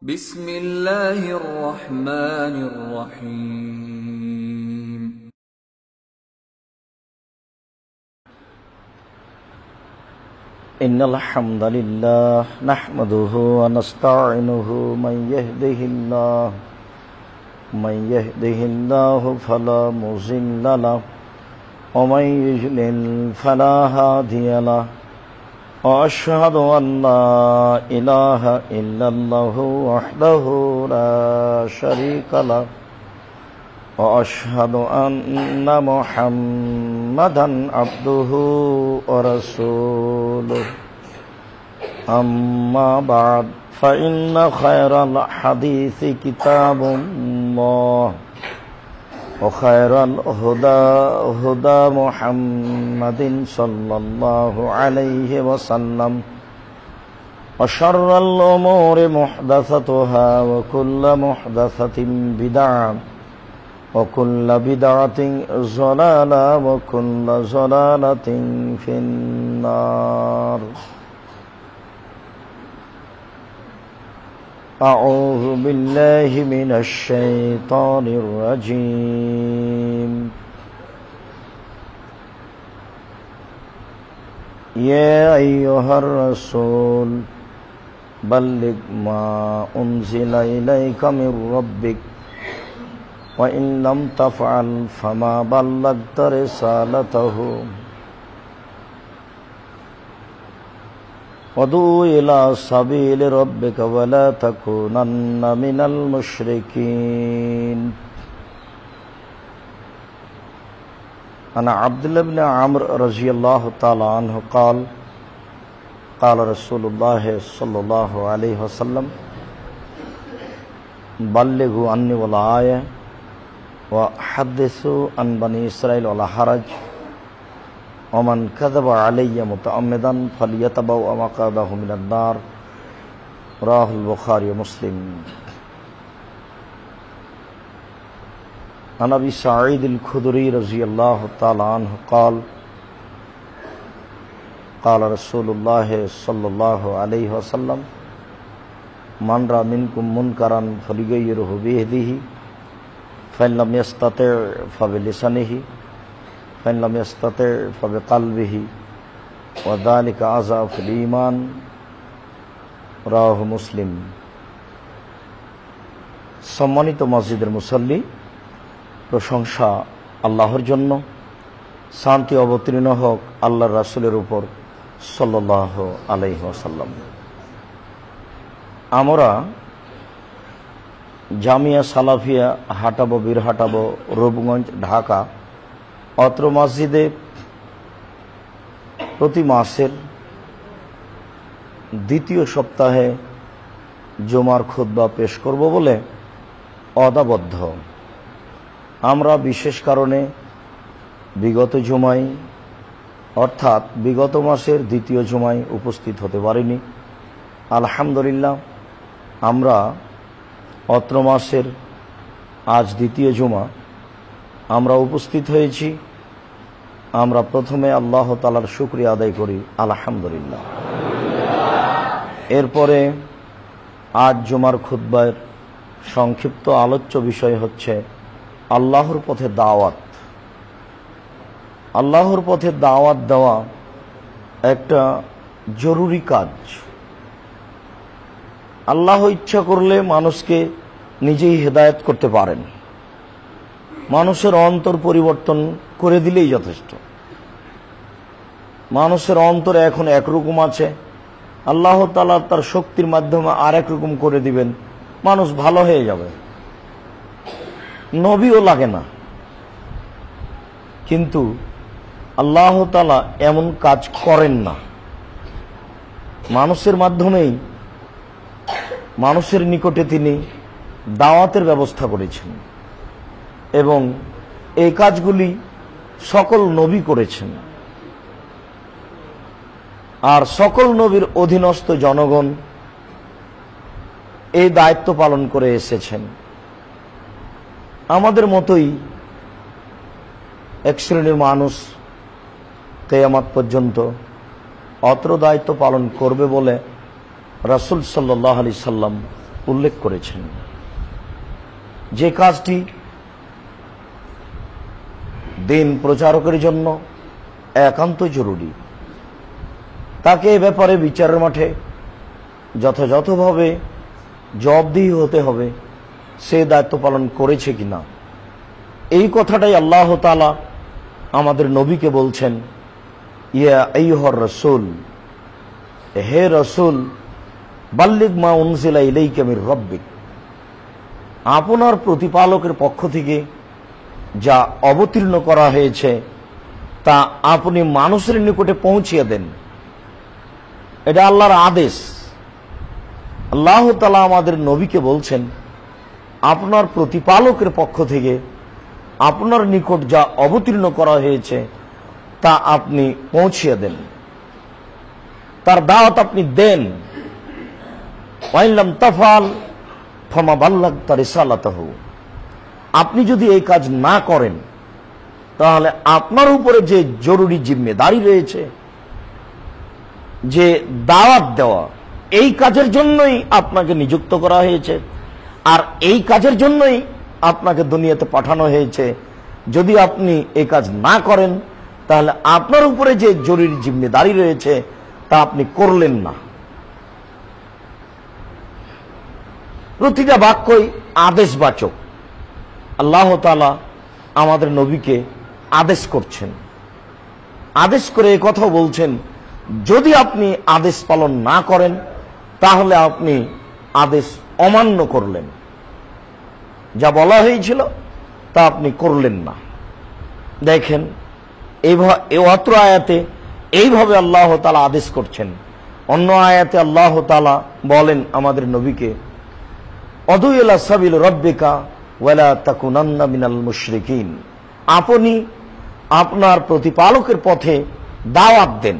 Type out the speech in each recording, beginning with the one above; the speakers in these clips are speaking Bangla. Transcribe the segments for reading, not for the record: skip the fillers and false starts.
بسم الله الرحمن الرحيم إن الحمد لله نحمده ونستعينه من يهده الله فلا مضل له ومن يضلل فلا هادي له وأشهد أن لا إله إلا الله وحده لا شريك له وأشهد أن محمدا عبده ورسوله أما بعد فإن خير الحديث كتاب الله وخير الهدى هدى محمد صلى الله عليه وسلم وشر الأمور محدثتها وكل محدثة بدعة وكل بدعة ضلالة وكل ضلالة في النار. أعوذ بالله من الشيطان الرجيم. يا أيها الرسول بلغ ما أنزل إليك من ربك وإن لم تفعل فما بلغت رسالته وادع إلى سبيل ربك ولا تكونن من المشركين. عن عبد الله بن عمرو رضي الله تعالى عنه قال قال رسول الله صلى الله عليه وسلم بلغوا عني ولا آية وحدثوا عن بني إسرائيل ولا حرج ومن كذب علي متعمدا فليتبوأ مقعده من النار. رواه البخاري ومسلم. عن أبي سعيد الخدري رضي الله تعالى عنه قال قال رسول الله صلى الله عليه وسلم من رأى منكم منكرا فليغيره بيده فإن لم يستطع فبلسانه فإن لم يستطع فبقلبه وذلك أضعف الإيمان. রাওয়াহু মুসলিম। সম্মানিত মসজিদের মুসল্লি, প্রশংসা আল্লাহর জন্য, শান্তি অবতীর্ণ হোক আল্লাহর রাসূলের উপর সাল্লাল্লাহু আলাইহি ওয়াসাল্লাম। আমরা জামিয়া সালাফিয়া হাটাবো বীরহাটাবো রূপগঞ্জ ঢাকা অত্র মসজিদে প্রতি মাসের দ্বিতীয় সপ্তাহে জুমার খুতবা পেশ করব বলে অদাবদ্ধ। আমরা বিশেষ কারণে বিগত জুমায় অর্থাৎ বিগত মাসের দ্বিতীয় জুমায় উপস্থিত হতে পারিনি। আলহামদুলিল্লাহ আমরা অত্র মাসের আজ দ্বিতীয় জুমা আমরা উপস্থিত হয়েছি। আমরা প্রথমে আল্লাহ তাআলার শুকরিয়া আদায় করি, আলহামদুলিল্লাহ। এরপরে আজ জুমার খুতবার সংক্ষিপ্ত আলোচ্য বিষয় হচ্ছে আল্লাহর পথে দাওয়াত। আল্লাহর পথে দাওয়াত দেওয়া একটা জরুরি কাজ। আল্লাহ ইচ্ছা করলে মানুষকে নিজেই হেদায়েত করতে পারেন। মানুষের অন্তর পরিবর্তন করে দিলেই যথেষ্ট। মানুষের অন্তর এখন একরকম আছে, আল্লাহ তাআলা তার শক্তির মাধ্যমে আর একরকম করে দিবেন, মানুষ ভালো হয়ে যাবে, নবীও লাগে না। কিন্তু আল্লাহ তাআলা এমন কাজ করেন না। মানুষের মাধ্যমেই মানুষের নিকটে তিনি দাওয়াতের ব্যবস্থা করেছেন এবং এই কাজগুলি সকল নবী করেছেন। আর সকল নবীর অধীনস্থ জনগণ এই দায়িত্ব পালন করে এসেছেন। আমাদের মতোই এক শ্রেণীর মানুষ কিয়ামত পর্যন্ত অত্র দায়িত্ব পালন করবে বলে রাসূল সাল্লাল্লাহু আলাইহি সাল্লাম উল্লেখ করেছেন, যে কাজটি দিন প্রচারকের জন্য একান্ত জরুরি, তাকে এ ব্যাপারে বিচারের মাঠে যথাযথভাবে জবাবদিহি হতে হবে, সে দায়িত্ব পালন করেছে কিনা। এই কথাটাই আল্লাহ তাআলা আমাদের নবীকে বলছেন, ইয়া আইয়ুহার রাসূল, হে রাসূল, বাল্লিগ মা উনজিলা ইলাইকা মির রাব্বিক, আপনার প্রতিপালকের পক্ষ থেকে যা অবতীর্ণ করা হয়েছে তা আপনি মানুষের নিকটে পৌঁছিয়ে দেন। এটা আল্লাহর আদেশ। আল্লাহ তাআলা আমাদের নবীকে বলছেন, আপনার প্রতিপালকের পক্ষ থেকে আপনার নিকট যা অবতীর্ণ করা হয়েছে তা আপনি পৌঁছিয়ে দেন, তার দাওয়াত আপনি দেন। ওয়াইন লাম তাফআল ফামা বাল্লাগতা রিসালাতাহু, আপনি যদি এই কাজ না করেন তাহলে আপনার উপরে যে জরুরি জিম্মেদারি রয়েছে, যে দাওয়াত দেওয়া, এই কাজের জন্যই আপনাকে নিযুক্ত করা হয়েছে, আর এই কাজের জন্যই আপনাকে দুনিয়াতে পাঠানো হয়েছে। যদি আপনি এই কাজ না করেন তাহলে আপনার উপরে যে জরুরি জিম্মেদারি রয়েছে তা আপনি করলেন না। প্রতিটা বাক্যই আদেশবাচক। আল্লাহ তাআলা আমাদের নবীকে আদেশ করছেন, আদেশ করে এই কথা বলছেন, যদি আপনি আদেশ পালন না করেন তাহলে আপনি আদেশ অমান্য করলেন, যা বলা হয়েছিল তা আপনি করলেন না। দেখেন এই অত্র আয়াতে এইভাবে আল্লাহ তাআলা আদেশ করছেন। অন্য আয়াতে আল্লাহ তাআলা বলেন আমাদের নবীকে, অদু ইলা সাবিল রাব্বিকা ওয়ালা তাকুনান্না মিনাল মুশরিকিন, আপনি আপনার প্রতিপালকের পথে দাওয়াত দেন।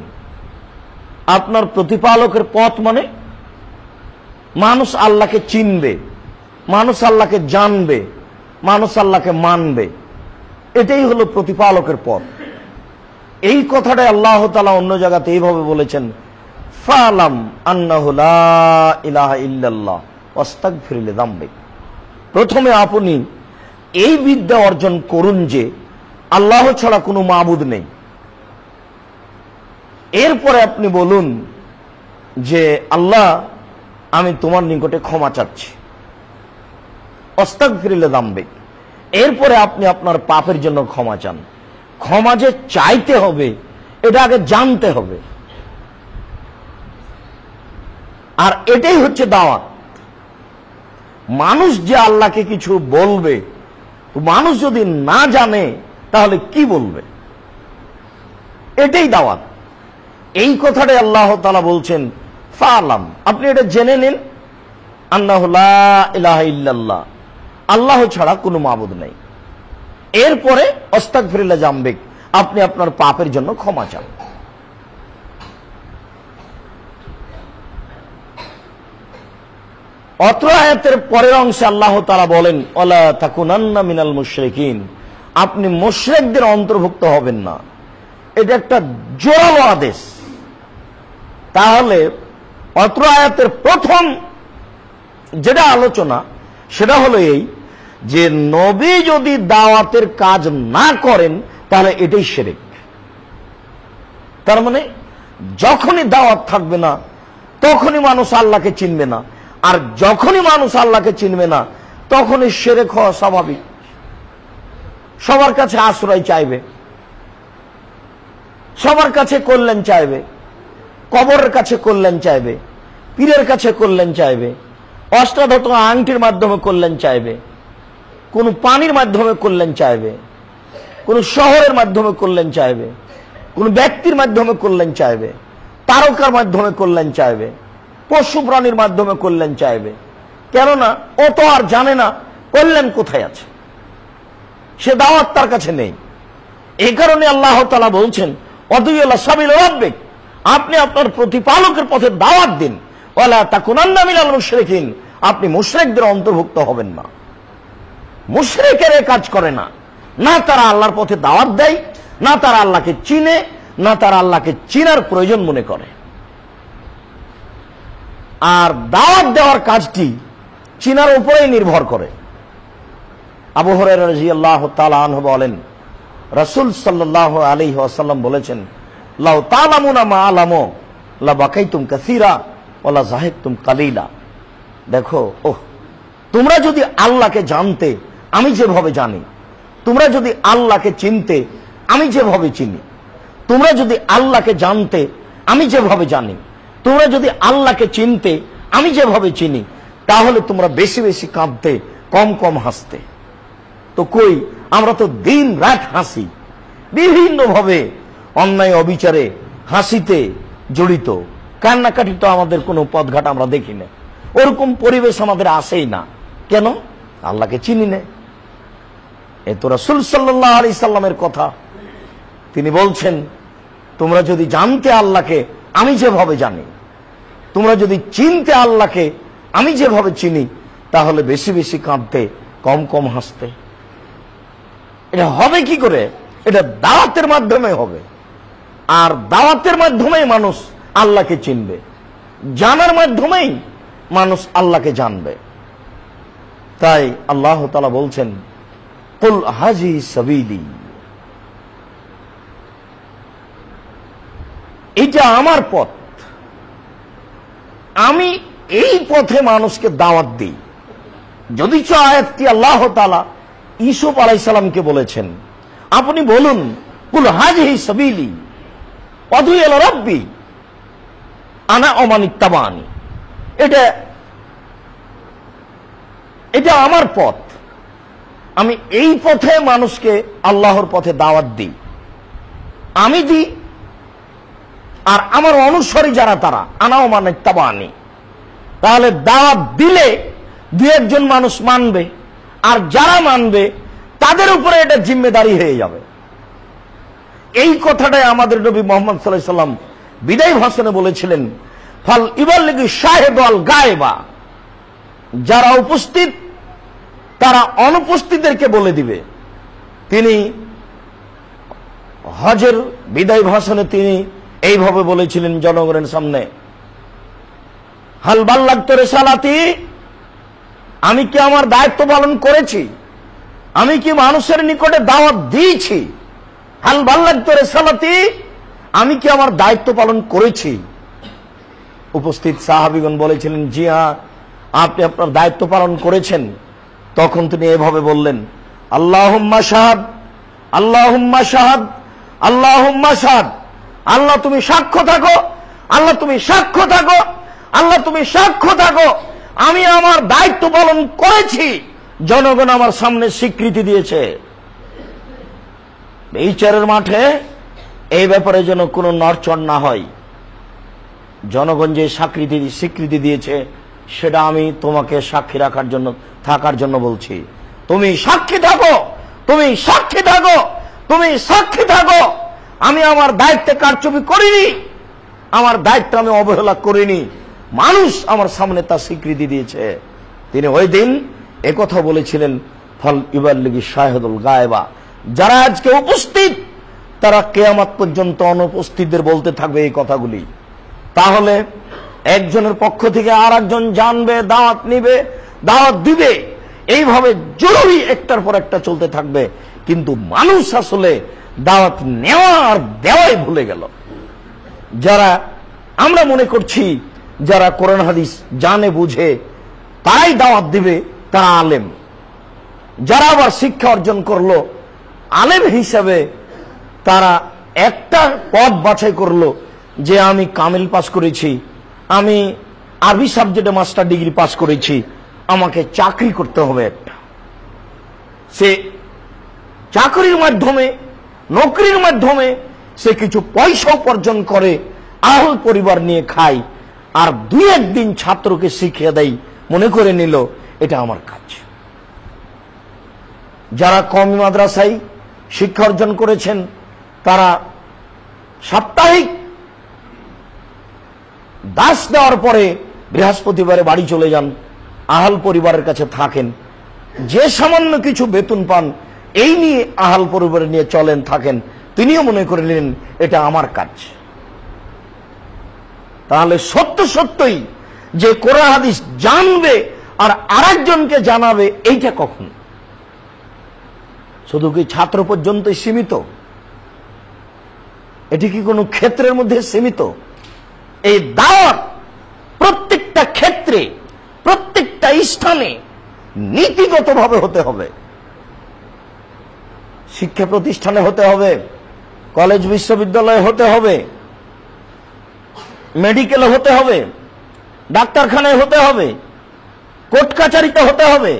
আপনার প্রতিপালকের পথ মানে মানুষ আল্লাহকে চিনবে, মানুষ আল্লাহকে জানবে, মানুষ আল্লাহকে মানবে, এটাই হলো প্রতিপালকের পথ। এই কথাটাই আল্লাহ তাআলা অন্য জায়গাতে এইভাবে বলেছেন, ফালাম আন্নাহু লা ইলাহা ইল্লাল্লাহ ওয়াস্তাগফির লিযামবিক। প্রথমে আপনি এই বিদ্যা অর্জন করুন যে আল্লাহ ছাড়া কোনো মাবুদ নেই। এরপরে আপনি বলুন যে আল্লাহ, আমি তোমার নিকটে ক্ষমা চাচ্ছি, আস্তাগফির লিযামবিক। এরপরে আপনি আপনার পাপের জন্য ক্ষমা চান। ক্ষমা যে চাইতে হবে এটা আগে জানতে হবে, আর এটাই হচ্ছে দাওয়াত। মানুষ যে আল্লাহকে কিছু বলবে, মানুষ যদি না জানে তাহলে কি বলবে, এটাই দাওয়াত। এই কথাটাই আল্লাহ তাআলা বলছেন, ফালাম, আপনি এটা জেনে নিন, আন্নাহু লা ইলাহা ইল্লাল্লাহ, আল্লাহ ছাড়া কোনো মাবুদ নেই। এরপরে আস্তাগফির লিযামবিক, আপনি আপনার পাপের জন্য ক্ষমা চান। অত্র আয়াতের পরের অংশে আল্লাহ তাআলা বলেন, ওয়ালা তাকুনান্না মিনাল মুশরিকিন, আপনি মুশরিকদের অন্তর্ভুক্ত হবেন না। এটা একটা জোরালো আদেশ। তাহলে অত্র আয়াতের প্রথম যেটা আলোচনা সেটা হলো এই যে নবী যদি দাওয়াতের কাজ না করেন তাহলে এটাই শিরক। তার মানে যখনই দাওয়াত থাকবে না তখনই মানুষ আল্লাহকে চিনবে না, আর যখনই মানুষ আল্লাহকে চিনবে না তখনই শিরক হওয়া স্বাভাবিক। সবার কাছে আশ্রয় চাইবে, সবার কাছে কল্যাণ চাইবে, কবরের কাছে কল্যাণ চাইবে, পীরের কাছে কল্যাণ চাইবে, অষ্টাদশ আংটির মাধ্যমে কল্যাণ চাইবে, কোন পানির মাধ্যমে কল্যাণ চাইবে, কোন শহরের মাধ্যমে কল্যাণ চাইবে, কোন ব্যক্তির মাধ্যমে কল্যাণ চাইবে, তারকার মাধ্যমে কল্যাণ চাইবে, পশু প্রাণীর মাধ্যমে কল্যাণ চাইবে। কেননা ও তো আর জানে না কল্যাণ কোথায় আছে, সে দাওয়াত তার কাছে নেই। এই কারণে আল্লাহ তাআলা বলছেন, অদু ইলা সাবিল রাব্বিক, আপনি আপনার প্রতিপালকের পথে দাওয়াত দিন, ওয়ালা তাকুনান্না মিনাল মুশরিকিন, আপনি মুশরিকদের অন্তর্ভুক্ত হবেন না। মুশরিকেরা কাজ করে না, না তারা আল্লাহর পথে দাওয়াত দেয়, না তারা আল্লাহকে চিনে, না তারা আল্লাহকে চিনার প্রয়োজন মনে করে। আর দাওয়াত দেওয়ার কাজটি চিনার উপরেই নির্ভর করে। আবু হুরায়রা রাদিয়াল্লাহু তাআলা আনহু বলেন, রাসূল সাল্লাল্লাহু আলাইহি ওয়াসাল্লাম বলেছেন, লাউ তা'লামুনা মা আলামু লা বাকাইতুম কাসীরা ওয়া লা যাহিকতুম কালীলা। দেখো, তোমরা যদি আল্লাহকে জানতে আমি যেভাবে জানি, তোমরা যদি আল্লাহকে চিনতে আমি যেভাবে চিনি, তোমরা যদি আল্লাহকে জানতে আমি যেভাবে জানি, তোমরা যদি আল্লাহকে চিনতে আমি যেভাবে চিনি, তাহলে তোমরা বেশি বেশি কাঁদতে, কম কম হাসতে। তো কই, আমরা তো দিন রাত হাসি, বিভিন্নভাবে অন্যায় অবিচারে হাসিতে জড়িত, কান্নাকাটি তো আমাদের কোনো পথঘাট আমরা দেখি না, ওরকম পরিবেশ আমাদের আসেই না। কেন? আল্লাহকে চিনি না। এ তো রাসূল সাল্লাল্লাহু আলাইহি সাল্লামের কথা। তিনি বলছেন, তোমরা যদি জানতে আল্লাহকে আমি যেভাবে জানি, তোমরা যদি চিনতে আল্লাহকে আমি যেভাবে চিনি, তাহলে বেশি বেশি কাঁদতে, কম কম হাসতে। এটা হবে কি করে? এটা দাওয়াতের মাধ্যমে হবে। আর দাওয়াতের মাধ্যমেই মানুষ আল্লাহকে চিনবে, জানার মাধ্যমেই মানুষ আল্লাহকে জানবে। তাই আল্লাহ তাআলা বলছেন, কুল হাযিহি সাবিলি, এটা আমার পথ, আমি এই পথে মানুষকে দাওয়াত দিই। যদিচ আয়াতটি আল্লাহ তাআলা ইউসুফ আলাইহিস সালামকে বলেছেন, আপনি বলুন, কুল হাযিহি সাবিলি আদউ ইলা রাব্বি আনা ওয়া মান ইত্তাবানি, এটা আমার পথ, আমি এই পথে মানুষকে আল্লাহর পথে দাওয়াত দিই, আমি দিই, আর আমার অনুসারী যারা তারা আনা ওয়া মান ইত্তাবানি। তাহলে দাওয়াত দিলে দু একজন মানুষ মানবে, আর যারা মানবে তাদের উপরে এটা জিম্মেদারি হয়ে যাবে। এই কথাটাই আমাদের নবী মুহাম্মদ সাল্লাল্লাহু আলাইহি সাল্লাম বিদায় ভাষণে বলেছিলেন, ফাল ইবাল্লিগু শাহিদ ওয়াল গায়বা, যারা উপস্থিত তারা অনুপস্থিতদেরকে বলে দিবে। তিনি হজের বিদায় ভাষণে তিনি এইভাবে বলেছিলেন জনগণের সামনে, হাল বাল্লাগতু রিসালাতি, আমি কি আমার দায়িত্ব পালন করেছি? আমি কি মানুষের নিকটে দাওয়াত দিয়েছি? হাল বাল্লাগতু রিসালাতি, আমি কি আমার দায়িত্ব পালন করেছি? উপস্থিত সাহাবীগণ বলেছিলেন, জি হ্যাঁ, আপনি আপনার দায়িত্ব পালন করেছেন। তখন তিনি এভাবে বললেন, আল্লাহুম্মা শাহাদ, আল্লাহুম্মা শাহাদ, আল্লাহুম্মা শাহাদ, আল্লাহ তুমি সাক্ষ্য থাকো, আল্লাহ তুমি সাক্ষ্য থাকো, আল্লাহ তুমি সাক্ষ্য থাকো, আমি আমার দায়িত্ব পালন করেছি। জনগণ আমার সামনে স্বীকৃতি দিয়েছে। বিচারের মাঠে এই ব্যাপারে যেন কোনো নড়চড় না হয়। জনগণ যে স্বীকৃতি দিয়েছে, সেটা আমি তোমাকে সাক্ষী রাখার জন্য, থাকার জন্য বলছি। তুমি সাক্ষী থাকো, তুমি সাক্ষী থাকো, তুমি সাক্ষী থাকো, আমি আমার দায়িত্বে কারচুপি করিনি, আমার দায়িত্ব আমি অবহেলা করিনি। মানুষ আমার সামনে তার স্বীকৃতি দিয়েছে। তিনি ওই দিন একথা বলেছিলেন, ফল ইবাল্লিগি শাহিদুল গায়বা, যারা আজকে উপস্থিত তারা কিয়ামত পর্যন্ত অনুপস্থিতদের বলতে থাকবে এই কথাগুলি। তাহলে একজনের পক্ষ থেকে আর একজন জানবে, দাওয়াত নিবে, দাওয়াত দিবে, এইভাবে জরুরি একটার পর একটা চলতে থাকবে। কিন্তু মানুষ আসলে দাওয়াত নেওয়া আর দেওয়াই ভুলে গেল। যারা আমরা মনে করছি যারা কোরআন হাদিস জানে বুঝে তারাই দাওয়াত দিবে, তারা আলেম। যারা আবার শিক্ষা অর্জন করলো আলেম হিসাবে, তারা একটা পদ বাছাই করলো যে আমি কামিল পাস করেছি, আমি আরবি সাবজেক্টে মাস্টার ডিগ্রি পাস করেছি, আমাকে চাকরি করতে হবে একটা। সে চাকরির মাধ্যমে, নকরির মাধ্যমে সে কিছু পয়সা উপার্জন করে, আহল পরিবার নিয়ে খায়, আর দুই একদিন ছাত্রকে শিখিয়ে দেয়, মনে করে নিল এটা আমার কাজ। যারা কওমি মাদ্রাসায় শিক্ষা অর্জন করেছেন, তারা সাপ্তাহিক দাস দেওয়ার পরে বৃহস্পতিবারে বাড়ি চলে যান, আহল পরিবারের কাছে থাকেন, যে সামান্য কিছু বেতন পান এই নিয়ে আহল পরিবার নিয়ে চলেন, থাকেন। তিনিও মনে করে নিলেন এটা আমার কাজ। তাহলে সত্যই যে কোরআন হাদিস জানবে আর আরেকজনকে জানাবে, এইটা কখন? শুধু কি ছাত্র পর্যন্ত সীমিত? এটি কি কোনো ক্ষেত্রের মধ্যে সীমিত? এই দাওয়াত প্রত্যেকটা ক্ষেত্রে, প্রত্যেকটা স্থানে নীতিগতভাবে হতে হবে। শিক্ষা প্রতিষ্ঠানে হতে হবে, কলেজ বিশ্ববিদ্যালয়ে হতে হবে, মেডিকেলে হতে হবে, ডাক্তারখানায় হতে হবে, কোর্ট কাচারিতে হতে হবে,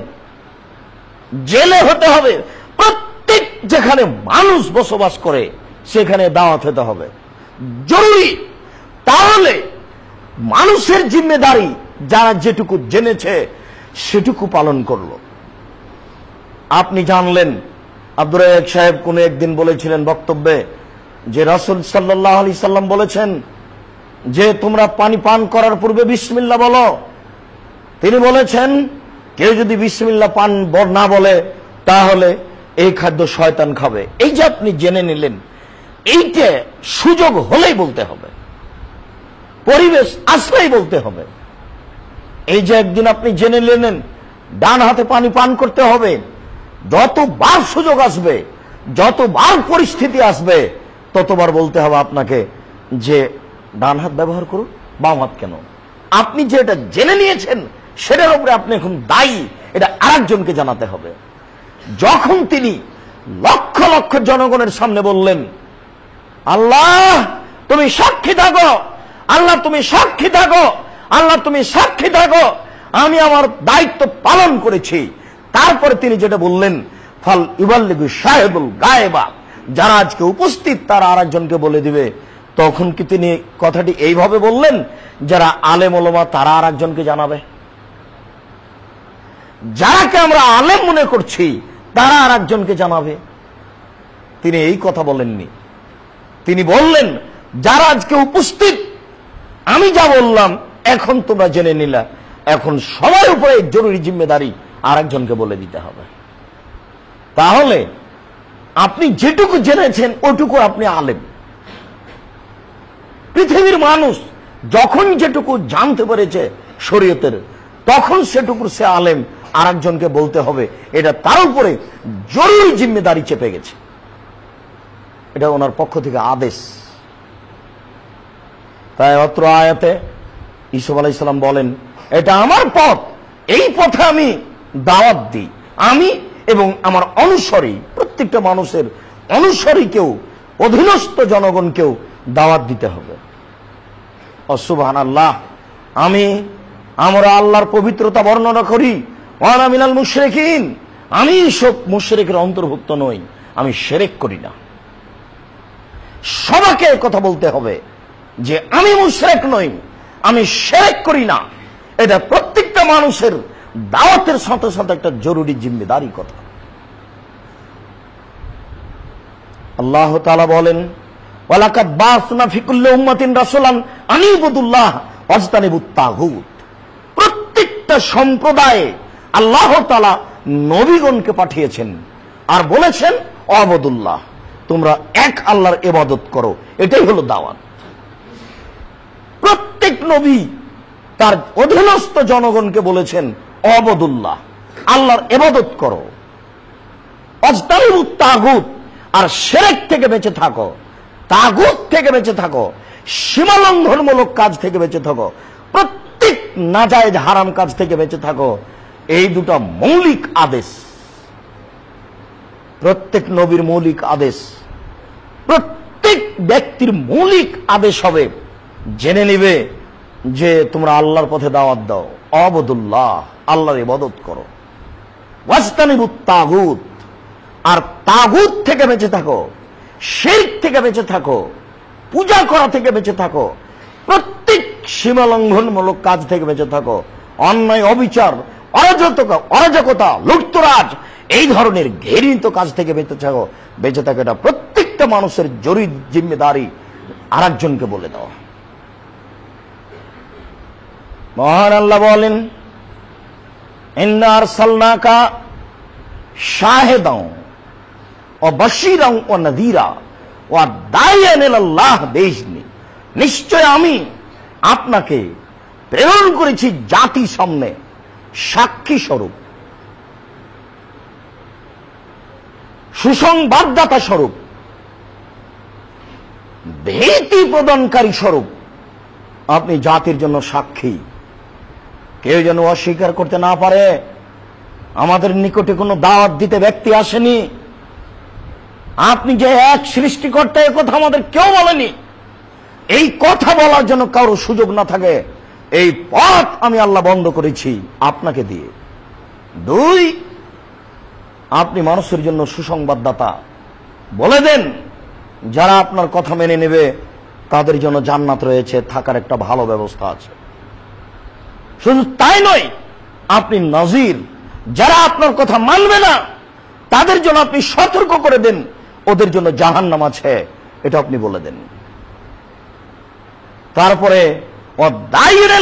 জেলে হতে হবে। প্রত্যেক যেখানে মানুষ বসবাস করে সেখানে দাওয়াত হতে হবে, জরুরি। তাহলে মানুষের জিম্মেদারি যারা যেটুকু জেনেছে সেটুকু পালন করলো। আপনি জানলেন, আব্দুর রাজ্জাক সাহেব কোন একদিন বলেছিলেন বক্তব্যে যে রাসূল সাল্লাল্লাহু আলাইহি সাল্লাম বলেছেন যে তোমরা পানি পান করার পূর্বে বিসমিল্লাহ বলো। তিনি বলেছেন কেউ যদি বিসমিল্লাহ পান না বলে তাহলে এই খাদ্য শয়তান খাবে। এই যে আপনি জেনে নিলেন, এইটা সুযোগ হলেই বলতে হবে, পরিবেশ আসলেই বলতে হবে। এই যে একদিন আপনি জেনে নিলেন ডান হাতে পানি পান করতে হবে, যতবার সুযোগ আসবে, যতবার পরিস্থিতি আসবে, ততবার বলতে হবে আপনাকে যে ডান হাত ব্যবহার করুন, বাম হাত কেন? আপনি যে এটা জেনে নিয়েছেন সেটার উপরে আপনি এখন দায়ী, এটা আরেকজনকে জানাতে হবে। যখন তিনি লক্ষ লক্ষ জনগণের সামনে বললেন, আল্লাহ তুমি সাক্ষী থাকো, আল্লাহ তুমি সাক্ষী থাকো, আল্লাহ তুমি সাক্ষী থাকো, আমি আমার দায়িত্ব পালন করেছি। তারপরে তিনি যেটা বললেন, ফাল ইউবাল্লিগু সাহেবুল গায়েবা, যারা আজকে উপস্থিত তারা আরেকজনকে বলে দিবে। তখন কি তিনি কথাটি এইভাবে বললেন, যারা আলেম ওলামা তারা আরেকজনকে জানাবে? যারাকে আমরা আলেম মনে করছি তারা আরেকজনকে জানাবে? তিনি এই কথা বলেননি। তিনি বললেন, যারা আজকে উপস্থিত, আমি যা বললাম এখন তোমরা জেনে নিলা, এখন সবার উপরে জরুরি জিম্মেদারি আরেকজনকে বলে দিতে হবে। তাহলে আপনি যেটুকু জেনেছেন ওটুকু আপনি আলেম। পৃথিবীর মানুষ যখন যেটুকু জানতে পেরেছে শরীয়তের, তখন সেটুকু সে আলেম আরেকজনকে বলতে হবে। এটা তার উপরে জরুরি জিম্মেদারি চেপে গেছে, এটা ওনার পক্ষ থেকে আদেশ। তাই অত্র আয়াতে ঈসা আলাইহিস সালাম বলেন, এটা আমার পথ, এই পথে আমি দাওয়াত দিই, আমি এবং আমার অনুসারী, প্রত্যেকটা মানুষের অনুসারীকেও, অধীনস্থ জনগণকেও দাওয়াত দিতে হবে। সুবহানাল্লাহ, আমরা আল্লাহর পবিত্রতা বর্ণনা করি, ওয়ানা মিনাল মুশরিকিন, আমি সব মুশরিকের অন্তর্ভুক্ত নই, আমি শিরক করি না। সবাইকে কথা বলতে হবে যে আমি মুশরিক নই, আমি শিরক করি না। এটা প্রত্যেকটা মানুষের দাওয়াতের সাথে সাথে একটা জরুরি জিম্মেদারি কথা। আল্লাহ তাআলা বলেন, ওয়ালাকাদ বাসনা ফি কুল্লি উম্মাতিন রাসূলান আন ইবুদুল্লাহ ওয়াজতানিবুত তাগুত। প্রত্যেকটা সম্প্রদায়ে আল্লাহ তাআলা নবীগণকে পাঠিয়েছেন আর বলেছেন অবুদুল্লাহ, তোমরা এক আল্লাহর ইবাদত করো। এটাই হলো দাওয়াত। প্রত্যেক নবী তার অধীনস্থ জনগণকে বলেছেন অবুদুল্লাহ, আল্লাহর ইবাদত করো, ওয়াজতানিবুত তাগুত, আর শিরক থেকে বেঁচে থাকো, তাগুত থেকে বেঁচে থাকো, সীমালঙ্ঘনমূলক কাজ থেকে বেঁচে থাকো, প্রত্যেক নাজায়েজ হারাম কাজ থেকে বেঁচে থাকো। এই দুটো মৌলিক আদেশ, প্রত্যেক নবীর মৌলিক আদেশ, প্রত্যেক ব্যক্তির মৌলিক আদেশ হবে জেনে নিবে যে তোমরা আল্লাহর পথে দাওয়াত দাও, অবুদুল্লাহ, আল্লাহর ইবাদত করো, ওয়াজতানিবুত তাগুত, আর তাগুত থেকে বেঁচে থাকো, শিরক থেকে বেঁচে থাকো, পূজা করা থেকে বেঁচে থাকো, প্রত্যেক সীমালঙ্ঘনমূলক কাজ থেকে বেঁচে থাকো, অন্যায়, অবিচার, অরাজকতা, লুটতরাজ, এই ধরনের ঘৃণিত কাজ থেকে বেঁচে থাকো। এটা প্রত্যেকটা মানুষের জরুরি জিম্মেদারি আরেকজনকে বলে দেওয়া। মহান আল্লাহ বলেন, ইন্না আরসালনাকা শাহিদান ওয়া বাশীরান ওয়া নাযীরা ওয়া দাইয়ান ইলাল্লাহ বিইজনি। নিশ্চয় আমি আপনাকে প্রেরণ করেছি জাতির সামনে সাক্ষী স্বরূপ, সুসংবাদদাতা স্বরূপ, ভীতি প্রদানকারী স্বরূপ আপনি জাতির জন্য সাক্ষী। কেউ যেন অস্বীকার করতে না পারে আমাদের নিকটে কোনো দাওয়াত দিতে ব্যক্তি আসেনি, আপনি যে এক সৃষ্টিকর্তা এ কথা আমাদের কেউ বলেনি, এই কথা বলার জন্য কারো সুযোগ না থাকে, এই পথ আমি আল্লাহ বন্ধ করেছি আপনাকে দিয়ে। 2, আপনি মানুষের জন্য সুসংবাদদাতা। বলে দেন যারা আপনার কথা মেনে নেবে তাদের জন্য জান্নাত রয়েছে, থাকার একটা ভালো ব্যবস্থা আছে। শুধু তাই নয়, আপনি নাজির, যারা আপনার কথা মানবে না তাদের জন্য আপনি সতর্ক করে দেন, ওদের জন্য জাহান্নাম আছে, এটা আপনি বলে দেন। তারপরে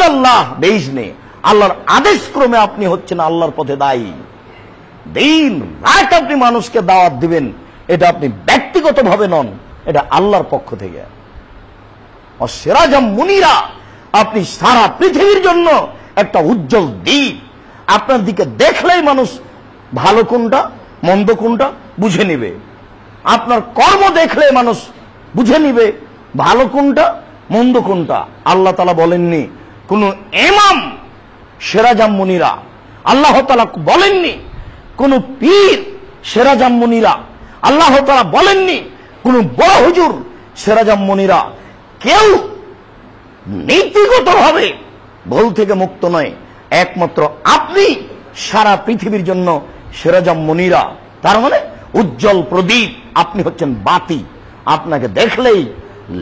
আল্লাহ বেইজনে, আল্লাহর আদেশ ক্রমে আপনি হচ্ছেন আল্লাহর পথে দায়ী। দিন রাত আপনি মানুষকে দাওয়াত দিবেন, এটা আপনি ব্যক্তিগতভাবে নন, এটা আল্লাহর পক্ষ থেকে। সিরাজাম মুনিরা, আপনি সারা পৃথিবীর জন্য একটা উজ্জ্বল দ্বীপ। আপনার দিকে দেখলেই মানুষ ভালো কোনটা মন্দ কোনটা বুঝে নিবে, আপনার কর্ম দেখলে মানুষ বুঝে নিবে ভালো কোনটা মন্দ কোনটা। আল্লাহ তাআলা বলেননি কোন ইমাম সিরাজাম মুনিরা, আল্লাহ তাআলা বলেননি কোন পীর সিরাজাম মুনিরা, আল্লাহ তাআলা বলেননি কোন বড় হুজুর সিরাজাম মুনিরা। কেউ নীতিগতভাবে ভুল থেকে মুক্ত নয়, একমাত্র আপনি সারা পৃথিবীর জন্য সিরাজাম মুনিরা। তার মানে উজ্জ্বল প্রদীপ, আপনি হচ্ছেন বাতি। আপনাকে দেখলেই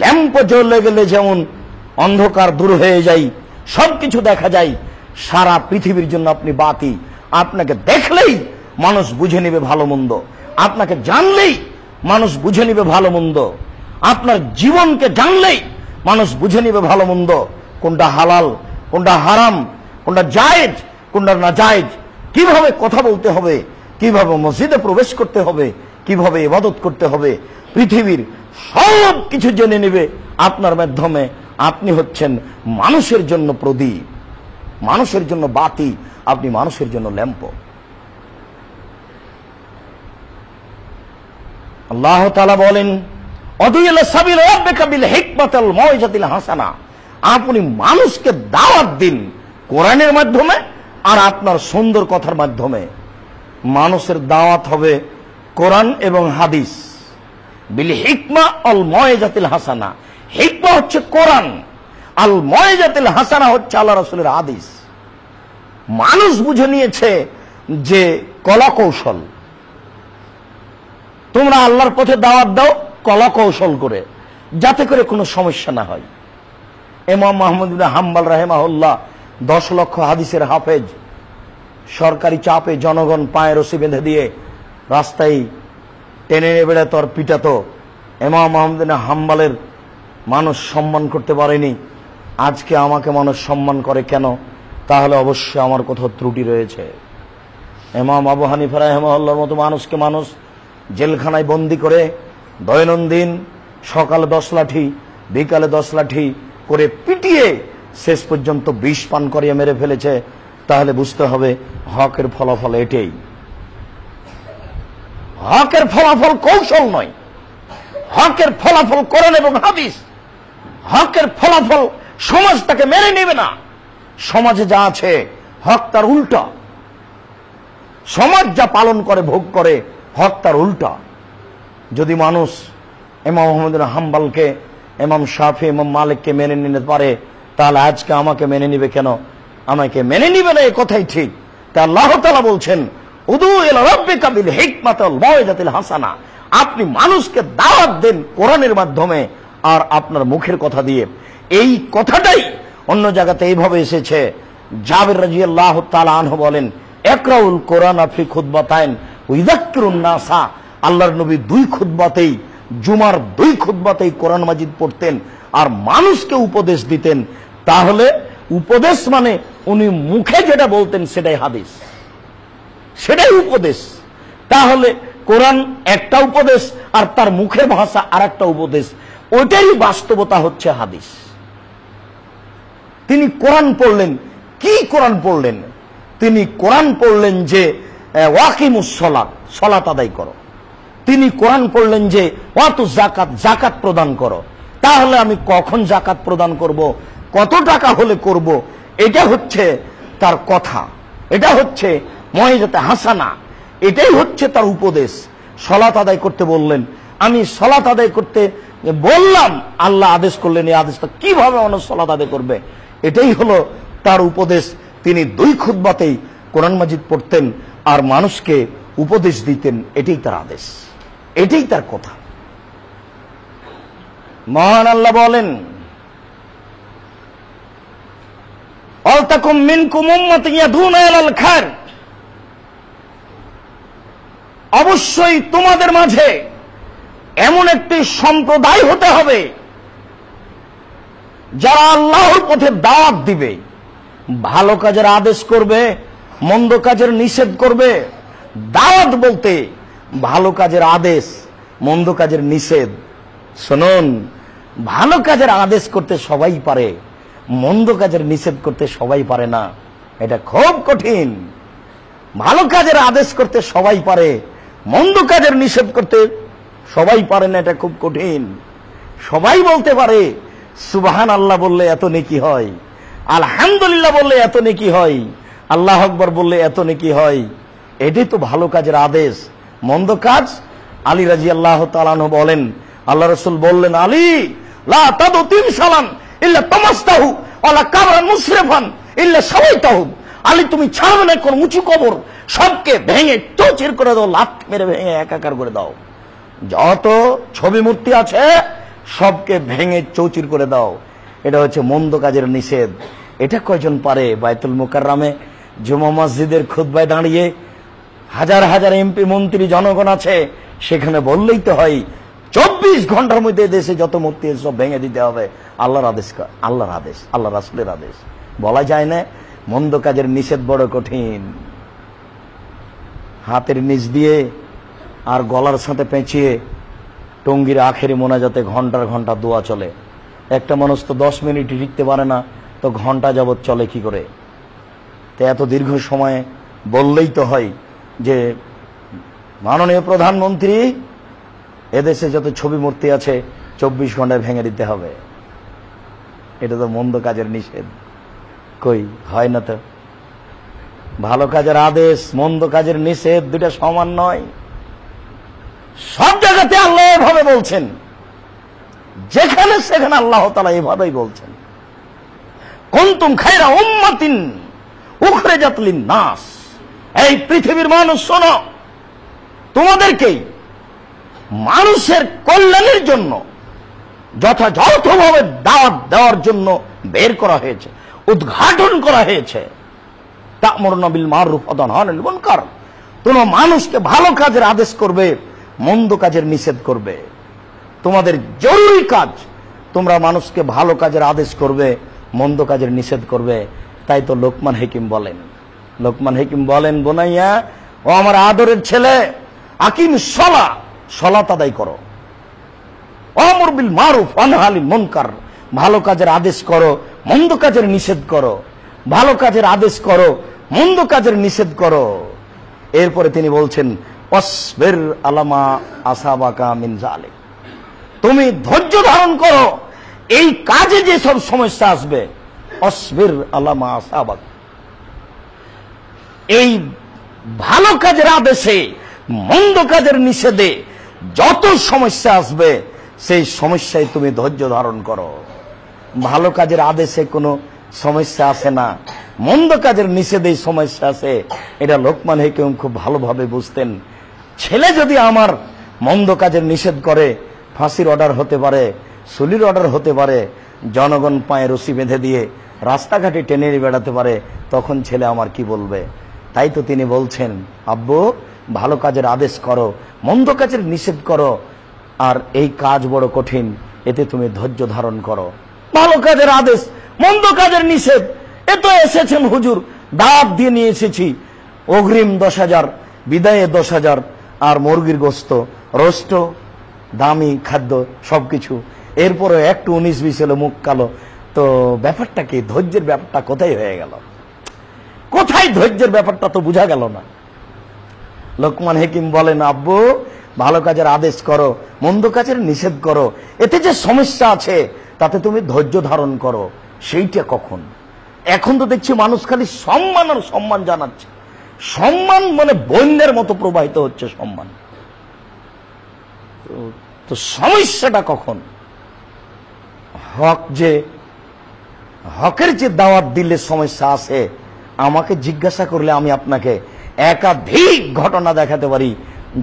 ল্যাম্প জ্বলে গেলে যেমন অন্ধকার দূর হয়ে যায়, সবকিছু দেখা যায়, সারা পৃথিবীর জন্য আপনি বাতি। আপনাকে দেখলেই মানুষ বুঝে নেবে ভালো মন্দ, আপনাকে জানলেই মানুষ বুঝে নেবে ভালো মন্দ, আপনার জীবনকে জানলেই মানুষ বুঝে নেবে ভালো মন্দ, কোনটা হালাল কোনটা হারাম, কোনটা জায়েজ কোনটা না জায়েজ, কিভাবে কথা বলতে হবে, কিভাবে মসজিদে প্রবেশ করতে হবে, কিভাবে ইবাদত করতে হবে, পৃথিবীর সব কিছু জেনে নেবে আপনার মাধ্যমে। আপনি হচ্ছেন মানুষের জন্য প্রদীপ, মানুষের জন্য বাতি, আপনি মানুষের জন্য ল্যাম্প। আল্লাহ তাআলা বলেন অদিলা সাবিল রাব্বিকা বিল হিকমাতিল মাউইজাতিল হাসানা, আপনি মানুষকে দাওয়াত দিন কোরআনের মাধ্যমে আর আপনার সুন্দর কথার মাধ্যমে। মানুষের দাওয়াত হবে কোরআন এবং হাদিস। বিল হিকমা আল মাউইজাতিল হাসানা, হিকমা হচ্ছে কোরআন, আল মাউইজাতিল হাসানা হচ্ছে আল্লাহ রাসূলের হাদিস। মানুষ বুঝে নিয়েছে যে কলা কৌশল, তোমরা আল্লাহর পথে দাওয়াত দাও কলা কৌশল করে, যাতে করে কোনো সমস্যা না হয়। ইমাম আহমদ ইবনে হাম্বল রাহিমাহুল্লাহ 10 লক্ষ হাদিসের হাফেজ, সরকারি চাপে জনগণ পায়ে রশি বেঁধে দিয়ে রাস্তায় টেনে নিয়ে বেড়াতো আর পিটাতো। ইমাম আহমদ ইবনে হাম্বলের মানুষ সম্মান করতে পারেনি, আজকে আমাকে মানুষ সম্মান করে কেন? তাহলে অবশ্যই আমার কোথাও ত্রুটি রয়েছে। ইমাম আবু হানিফা রাহিমাহুল্লাহর মতো মানুষকে মানুষ জেলখানায় বন্দি করে দৈনন্দিন সকালে 10 লাঠি বিকালে 10 লাঠি করে পিটিয়ে শেষ পর্যন্ত বিষ পান করিয়ে মেরে ফেলেছে। তাহলে বুঝতে হবে হকের ফলাফল এটাই। হকের ফলাফল কৌশল নয়, হকের ফলাফল কোরআন এবং হাদিস। হকের ফলাফল সমাজ তাকে মেনে নেবে না। সমাজে যা আছে হক তার উল্টা, সমাজ যা পালন করে ভোগ করে হক তার উল্টা। যদি মানুষ ইমাম আহমদ ইবনে হাম্বলকে, ইমাম শাফি, ইমাম মালিককে মেনে নিতে পারে, তাহলে আজকে আমাকে মেনে নিবে কেন? আমাকে মেনে নিবে না, এ কথাই ঠিক। তা আল্লাহ তাআলা বলছেন উদু ইলা রাব্বিকা বিল হিকমাতি ওয়াল মাউইজাতিল হাসানা, আপনি মানুষকে দাওয়াত দেন কোরআনের মাধ্যমে আর আপনার মুখের কথা দিয়ে। এই কথাটাই অন্য জায়গাতে এইভাবে এসেছে। জাবের রাদিয়াল্লাহু তাআলা আনহু বলেন ইকরাউল কোরআন ফি খুতবাতাইন ওয়া ইযাক্কিরুন নাসা, আল্লাহর নবী 2 খুতবাতেই, জুমার 2 খুতবাতেই কোরআন মাজিদ পড়তেন আর মানুষকে উপদেশ দিতেন। তাহলে উপদেশ মানে উনি মুখে যেটা বলতেন সেটাই হাদিস, সেটাই উপদেশ। তাহলে কোরআন একটা উপদেশ আর তার মুখের ভাষা আর একটা উপদেশ, ওইটাই বাস্তবতা হচ্ছে হাদিস। তিনি কোরআন পড়লেন, কি কোরআন পড়লেন? তিনি কোরআন পড়লেন যে ওয়াকিমুস সালাত, সালাত আদায় করো। তিনি কোরআন পড়লেন যে ওয়াতু যাকাত, যাকাত প্রদান করো। তাহলে আমি কখন যাকাত প্রদান করব, কত টাকা হলে করব, এটা হচ্ছে তার কথা, এটা হচ্ছে ময়জাতে হাসানা, এটাই হচ্ছে তার উপদেশ। সালাত আদায় করতে বললেন, আমি সালাত আদায় করতে বললাম, আল্লাহ আদেশ করলেন, এই আদেশটা কিভাবে মানুষ সালাত আদায় করবে, এটাই হলো তার উপদেশ। তিনি 2 খুতবাতেই কোরআন মাজিদ পড়তেন আর মানুষকে উপদেশ দিতেন, এটাই তার আদেশ, এটাই তার কথা। মহান আল্লাহ বলেন, ওয়ালতাকুম মিনকুম উম্মাতুন ইয়াদুনা ইলাল খায়র, অবশ্যই তোমাদের মাঝে এমন একটি সম্প্রদায় হতে হবে যারা আল্লাহর পথে দাওয়াত দিবে, ভালো কাজের আদেশ করবে, মন্দ কাজের নিষেধ করবে। দাওয়াত বলতে ভালো কাজের আদেশ, মন্দ কাজের নিষেধ। শুনুন, ভালো কাজের আদেশ করতে সবাই পারে, মন্দ কাজের নিষেধ করতে সবাই পারে না, এটা খুব কঠিন। ভালো কাজের আদেশ করতে সবাই পারে, মন্দ কাজের নিষেধ করতে সবাই পারে না, এটা খুব কঠিন। সবাই বলতে পারে সুবহান আল্লাহ বললে এত নেকি হয়, আলহামদুলিল্লাহ বললে এত নেকি হয়, আল্লাহু আকবার বললে এত নেকি হয়, এটাই তো ভালো কাজের আদেশ। মন্দ কাজ, আলী রাদিয়াল্লাহু তাআলা আনহু বলেন, আল্লাহ রাসূল বললেন, আলী লা তাদু তিমসালান ইল্লা তামাসতাহু ওয়ালা কাবরান মুসরিফান ইল্লা সাওয়াইতাহু, আলী তুমি ছাড়বে না কোন উঁচু কবর, সবকে ভেঙে চৌচির করে দাও, লাথ মেরে ভেঙে একাকার করে দাও। যত ছবি মূর্তি আছে সবকে ভেঙে চৌচির করে দাও। এটা হচ্ছে মন্দ কাজের নিষেধ। এটা কয়জন পারে? বাইতুল মুকাররমে জুমা মসজিদের খুতবায় দাঁড়িয়ে হাজার হাজার এমপি মন্ত্রী জনগণ আছে, সেখানে বললেই তো হয় 24 ঘন্টার মধ্যে দেশে যত মূর্তি সব ভেঙে দিতে হবে। আল্লাহর আদেশ, আল্লাহর আদেশ, আল্লাহ রাসূলের আদেশ, বলা যায় না। মন্দ কাজের নিষেধ বড় কঠিন। হাতের নিচ দিয়ে আর গলার সাথে পেঁচিয়ে টঙ্গির আখেরি মোনাজাতে ঘন্টার ঘন্টা দোয়া চলে। একটা মানুষ তো 10 মিনিট টিকতে পারে না, তো ঘন্টা যাবৎ চলে কি করে? তো এত দীর্ঘ সময়ে বললেই তো হয় যে মাননীয় প্রধানমন্ত্রী, এদেশে যত ছবি মূর্তি আছে 24 ঘন্টায় ভেঙে দিতে হবে। এটা তো মন্দ কাজের নিষেধ। কই হয় না তো। ভালো কাজের আদেশ, মন্দ কাজের নিষেধ দুটা সমান নয়। সব জায়গাতে আল্লাহ এভাবে বলছেন, যেখানে সেখানে আল্লাহ তাআলা এভাবেই বলছেন, কুনতুম খায়রা উম্মাতিন উখরিজাত লিন-নাস, এই পৃথিবীর মানুষ শোনো, তোমাদেরকেই মানুষের কল্যাণের জন্য যথাযথভাবে দাওয়াত দেওয়ার জন্য বের করা হয়েছে, উদ্ঘাটন করা হয়েছে। তা'মুরুনা বিল মারুফ ওয়া তানহাউনা আনিল মুনকার, তোমরা মানুষকে ভালো কাজের আদেশ করবে, মন্দ কাজের নিষেধ করবে। তোমাদের জরুরি কাজ, তোমরা মানুষকে ভালো কাজের আদেশ করবে, মন্দ কাজের নিষেধ করবে। তাই তো লোকমান হাকিম বলেন, লোকমান হাকিম বলেন, বোনাইয়া, ও আমার আদরের ছেলে, আকিমিস সালাহ, সালাত আদায় করো, আমর বিল মারুফ ওয়া নাহি আনিল মুনকার, ভালো কাজের আদেশ করো, মন্দ কাজের নিষেধ করো। ভালো কাজের আদেশ করো, মন্দ কাজের নিষেধ করো। এরপরে তিনি বলছেন, ওয়াসবির আলামা আসাবাকা মিন যালিক, তুমি ধৈর্য ধারণ করো এই কাজে যে সব সমস্যা আসবে। ওয়াসবির আলামা আসাবাক, এই ভালো কাজের আদেশে মন্দ কাজের নিষেধে যত সমস্যা আসবে, সেই সমস্যায় তুমি ধৈর্য ধারণ করো। ভালো কাজের আদেশে কোনো সমস্যা আসে না, মন্দ কাজের নিষেধে সমস্যা আছে। এটা লোকমান হাকিম খুব ভালোভাবে বুঝতেন। ছেলে যদি আমার মন্দ কাজের নিষেধ করে, ফাঁসির অর্ডার হতে পারে, সুলির অর্ডার হতে পারে, জনগণ পায়ে রশি বেঁধে দিয়ে রাস্তাঘাটে টেনে বেড়াতে পারে, তখন ছেলে আমার কি বলবে? তাই তো তিনি বলছেন, আব্বু ভালো কাজের আদেশ করো, মন্দ কাজের নিষেধ করো, আর এই কাজ বড় কঠিন, এতে তুমি ধৈর্য ধারণ করো। ভালো কাজের আদেশ, মন্দ কাজের নিষেধ, এ তো এসেছেন হুজুর, দাওয়াত দিয়ে নিয়ে এসেছি, অগ্রিম 10,000, বিদায়ে 10,000, আর মুরগির গোস্ত, রোস্ট, দামি খাদ্য সবকিছু, এরপরে একটু 19-20 হলো মুখ কালো, তো ব্যাপারটা কি? ধৈর্যের ব্যাপারটা কোথায় হয়ে গেল? কোথায় ধৈর্যের ব্যাপারটা তো বোঝা গেল না। লোকমান হাকিম বলেন, আব্বু ভালো কাজের আদেশ করো, মন্দ কাজের নিষেধ করো, এতে যে সমস্যা আছে তাতে তুমি ধৈর্য ধারণ করো। সেইটা কখন? এখন তো দেখছি মানুষ খালি সম্মান আর সম্মান জানাচ্ছে। সম্মান মানে বন্যার মতো প্রবাহিত হচ্ছে সম্মান। তো সমস্যাটা কখন? হকের যে দাওয়াত দিলে সমস্যা আছে, আমাকে জিজ্ঞাসা করলে আমি আপনাকে একাধিক ঘটনা দেখাতে পারি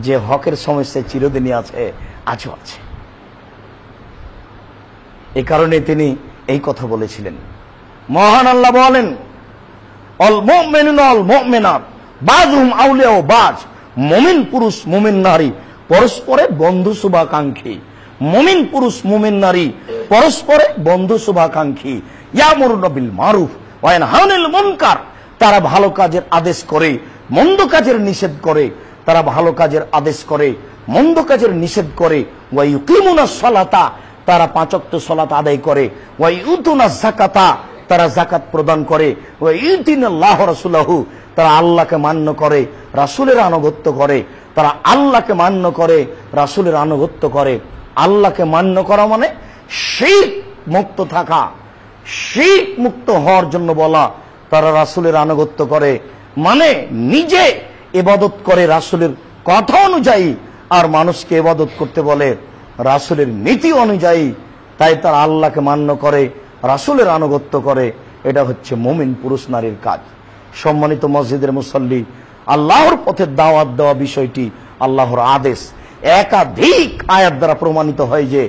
যে হকের সমস্যা চিরদিনই আছে, আজও আছে। এই কারণে তিনি এই কথা বলেছিলেন। মহান আল্লাহ বলেন, অল মুমিনুনা ওয়াল মুমিনাত বাযুহুম আউলিয়াউ বায, মুমিন পুরুষ মুমিন নারী পরস্পরের বন্ধু শুভাকাঙ্ক্ষী। মুমিন পুরুষ মুমিন নারী পরস্পরের বন্ধু শুভাকাঙ্ক্ষী। ইয়ামুরুনা বিল মারুফ ওয়া ইয়ানহাউনা আনিল মুনকার, তারা ভালো কাজের আদেশ করে, মন্দ কাজের নিষেধ করে। তারা ভালো কাজের আদেশ করে, মন্দ কাজের নিষেধ করে। ওয়া ইউকিমুনাস সালাতা, তারা 5 ওয়াক্ত সালাত আদায় করে। ওয়া ইউতুনাজ যাকাতা, তারা যাকাত প্রদান করে। ওয়া ইউতিনাল্লাহু রাসূলাহু, তারা আল্লাহকে মান্য করে, রাসূলের আনুগত্য করে। তারা আল্লাহকে মান্য করে, রাসূলের আনুগত্য করে। আল্লাহকে মান্য করা মানে শিরক মুক্ত থাকা, শিরক মুক্ত হওয়ার জন্য বলা। তারা রাসূলের আনুগত্য করে মানে নিজে ইবাদত করে রাসূলের কথা অনুযায়ী, আর মানুষকে ইবাদত করতে বলে রাসূলের নীতি অনুযায়ী। তাই তারা আল্লাহকে মান্য করে, রাসূলের আনুগত্য করে। এটা হচ্ছে মুমিন পুরুষ নারীর কাজ। সম্মানিত মসজিদের মুসল্লি, আল্লাহর পথে দাওয়াত দেওয়া বিষয়টি আল্লাহর আদেশ। একাধিক আয়াত দ্বারা প্রমাণিত হয় যে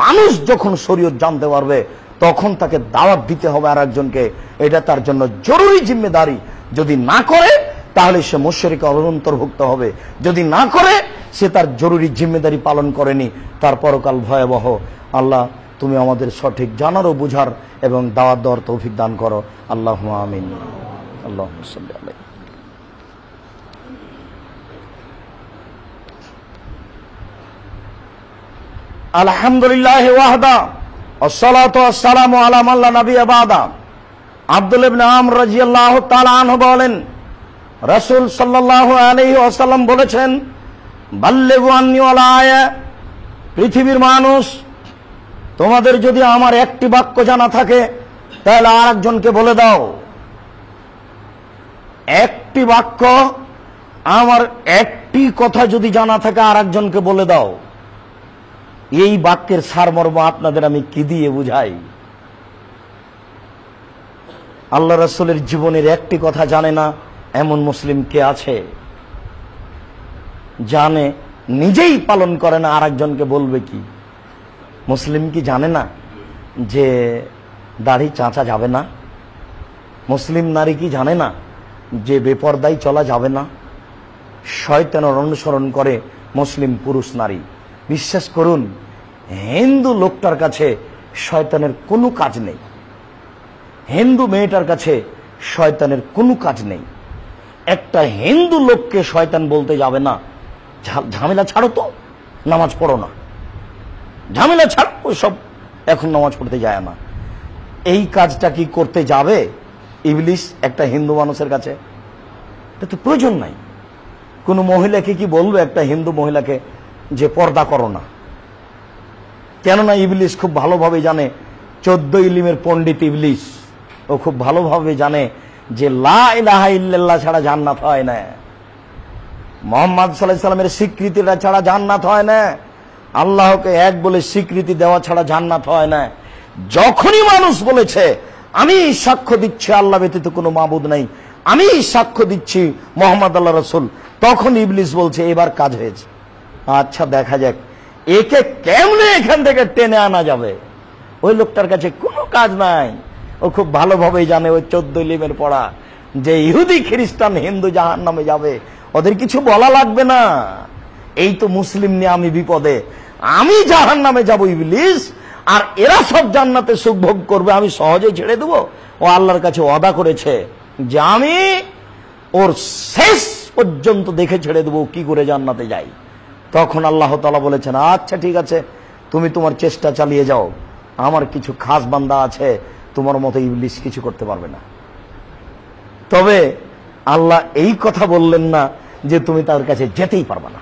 মানুষ যখন শরীয়ত জানতে পারবে তখন তাকে দাওয়াত দিতে হবে আর একজনকে। এটা তার জন্য জরুরি জিম্মেদারি। যদি না করে তাহলে সে মুশরিকের অন্তর্ভুক্ত হবে। যদি না করে সে তার জরুরি জিম্মেদারি পালন করেনি, তার পরকাল ভয়াবহ। আল্লাহ তুমি আমাদের সঠিক জানার ও বুঝার এবং দাওয়াত দেওয়ার তৌফিক দান করো। আল্লাহুম্মা আমিন। আল্লাহুম্মা সাল্লি আলাইহি। আলহামদুলিল্লাহ ওয়াহদা ওয়াসসালাতু ওয়াসসালামু আলা মান লা নাবিয়্যা বা'দা। আব্দুল্লাহ ইবনে আমর রাদিয়াল্লাহু তাআলা আনহু বলেন, রাসূল সাল্লাল্লাহু আলাইহি ওয়াসাল্লাম বলেছেন, বাল্লিগু আন্নী ওয়ালা আয়া, পৃথিবীর মানুষ, তোমাদের যদি আমার একটি বাক্য জানা থাকে তাহলে আরেকজনকে বলে দাও। একটি বাক্য, আমার একটি কথা যদি জানা থাকে আরেকজনকে বলে দাও। এই বাক্যের সারমর্ম আপনাদের আমি কি দিয়ে বুঝাই? আল্লাহ রাসূলের জীবনের একটি কথা জানে না এমন মুসলিম কে আছে? জানে, নিজেই পালন করে না, আরেকজনকে বলবে কি? মুসলিম কি জানে না যে দাড়ি চাঁচা যাবে না? মুসলিম নারী কি জানে না যে বেপরদায় চলা যাবে না? শয়তানের অনুসরণ করে মুসলিম পুরুষ নারী। বিশ্বাস করুন, হিন্দু লোকটার কাছে শয়তানের কোনো কাজ নেই, হিন্দু মেয়েটার কাছে শয়তানের কোনো কাজ নেই। একটা হিন্দু লোককে শয়তান বলতে যাবে না, ঝামেলা ছাড়ো তো, নামাজ পড়ো না, ঝামেলা ছাড়ো, সব এখন নামাজ পড়তে যায় না। এই কাজটা কি করতে যাবে ইবলিস একটা হিন্দু মানুষের কাছে? এটা তো প্রয়োজন নাই। কোন মহিলাকে কি বলবে একটা হিন্দু মহিলাকে যে পর্দা করো না? কেননা ইবলিস খুব ভালোভাবে জানে, 14 ইলমের পণ্ডিত ইবলিস, ও খুব ভালোভাবে জানে যে লা ইলাহা ইল্লাল্লাহ ছাড়া জান্নাত হয় না, মুহাম্মদ সাল্লাল্লাহু আলাইহি সাল্লামের স্বীকৃতিটা ছাড়া জান্নাত হয় না, আল্লাহকে এক বলে স্বীকৃতি দেওয়া ছাড়া জান্নাত হয় না। যখনই মানুষ বলেছে আমি সাক্ষ্য দিচ্ছি আল্লাহ ব্যতীত কোনো মাবুদ নাই, আমি সাক্ষ্য দিচ্ছি মুহাম্মদ আল্লাহ রাসূল, তখন ইবলিস বলছে এবার কাজ হয়েছে। আচ্ছা দেখা যাক একে কেমনে এখান থেকে টেনে আনা যাবে। ওই লোকটার কাছে কোনো কাজ নাই, ও খুব ভালোভাবেই জানে, ওই 14 ইলমের পড়া, যে ইহুদি খ্রিস্টান হিন্দু জাহান্নামে যাবে, ওদের কিছু বলা লাগবে না। এই তো মুসলিম নিয়ে আমি বিপদে, আমি জাহান্নামে যাব ইবলিস, আর এরা সব জান্নাতে সুখ ভোগ করবে, আমি সহজে ছেড়ে দেব? ও আল্লাহর কাছে ওয়াদা করেছে যে আমি ওর শেষ পর্যন্ত দেখে ছেড়ে দেবো কি করে জান্নাতে যাই। তখন আল্লাহ তাআলা বলেছেন, আচ্ছা ঠিক আছে, তুমি তোমার চেষ্টা চালিয়ে যাও, আমার কিছু খাস বান্দা আছে, তোমার মতো ইবলিস কিছু করতে পারবে না। তবে আল্লাহ এই কথা বললেন না যে তুমি তার কাছে যেতেই পারবে না।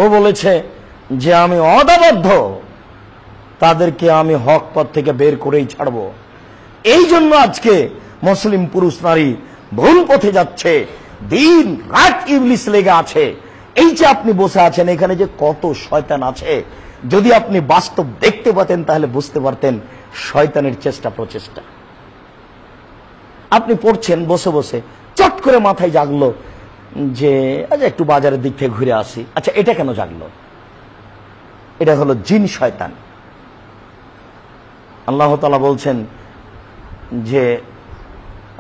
ও বলেছে যে আমি অদাবদ্ধ, তাদেরকে আমি হক পথ থেকে বের করেই ছাড়ব। এই জন্য আজকে মুসলিম পুরুষ নারী ভুল পথে যাচ্ছে, দিন রাত ইবলিস লেগে আছে। এই যে আপনি বসে আছেন এখানে যে কত শয়তান আছে, যদি আপনি বাস্তব দেখতে পাতেন তাহলে বুঝতে পারতেন শয়তানের চেষ্টা প্রচেষ্টা। আপনি পড়ছেন বসে বসে, চট করে মাথায় জাগলো যে আচ্ছা একটু বাজারের দিক থেকে ঘুরে আসি। আচ্ছা এটা কেন জাগলো? এটা হলো জিন শয়তান। আল্লাহ তাআলা বলছেন যে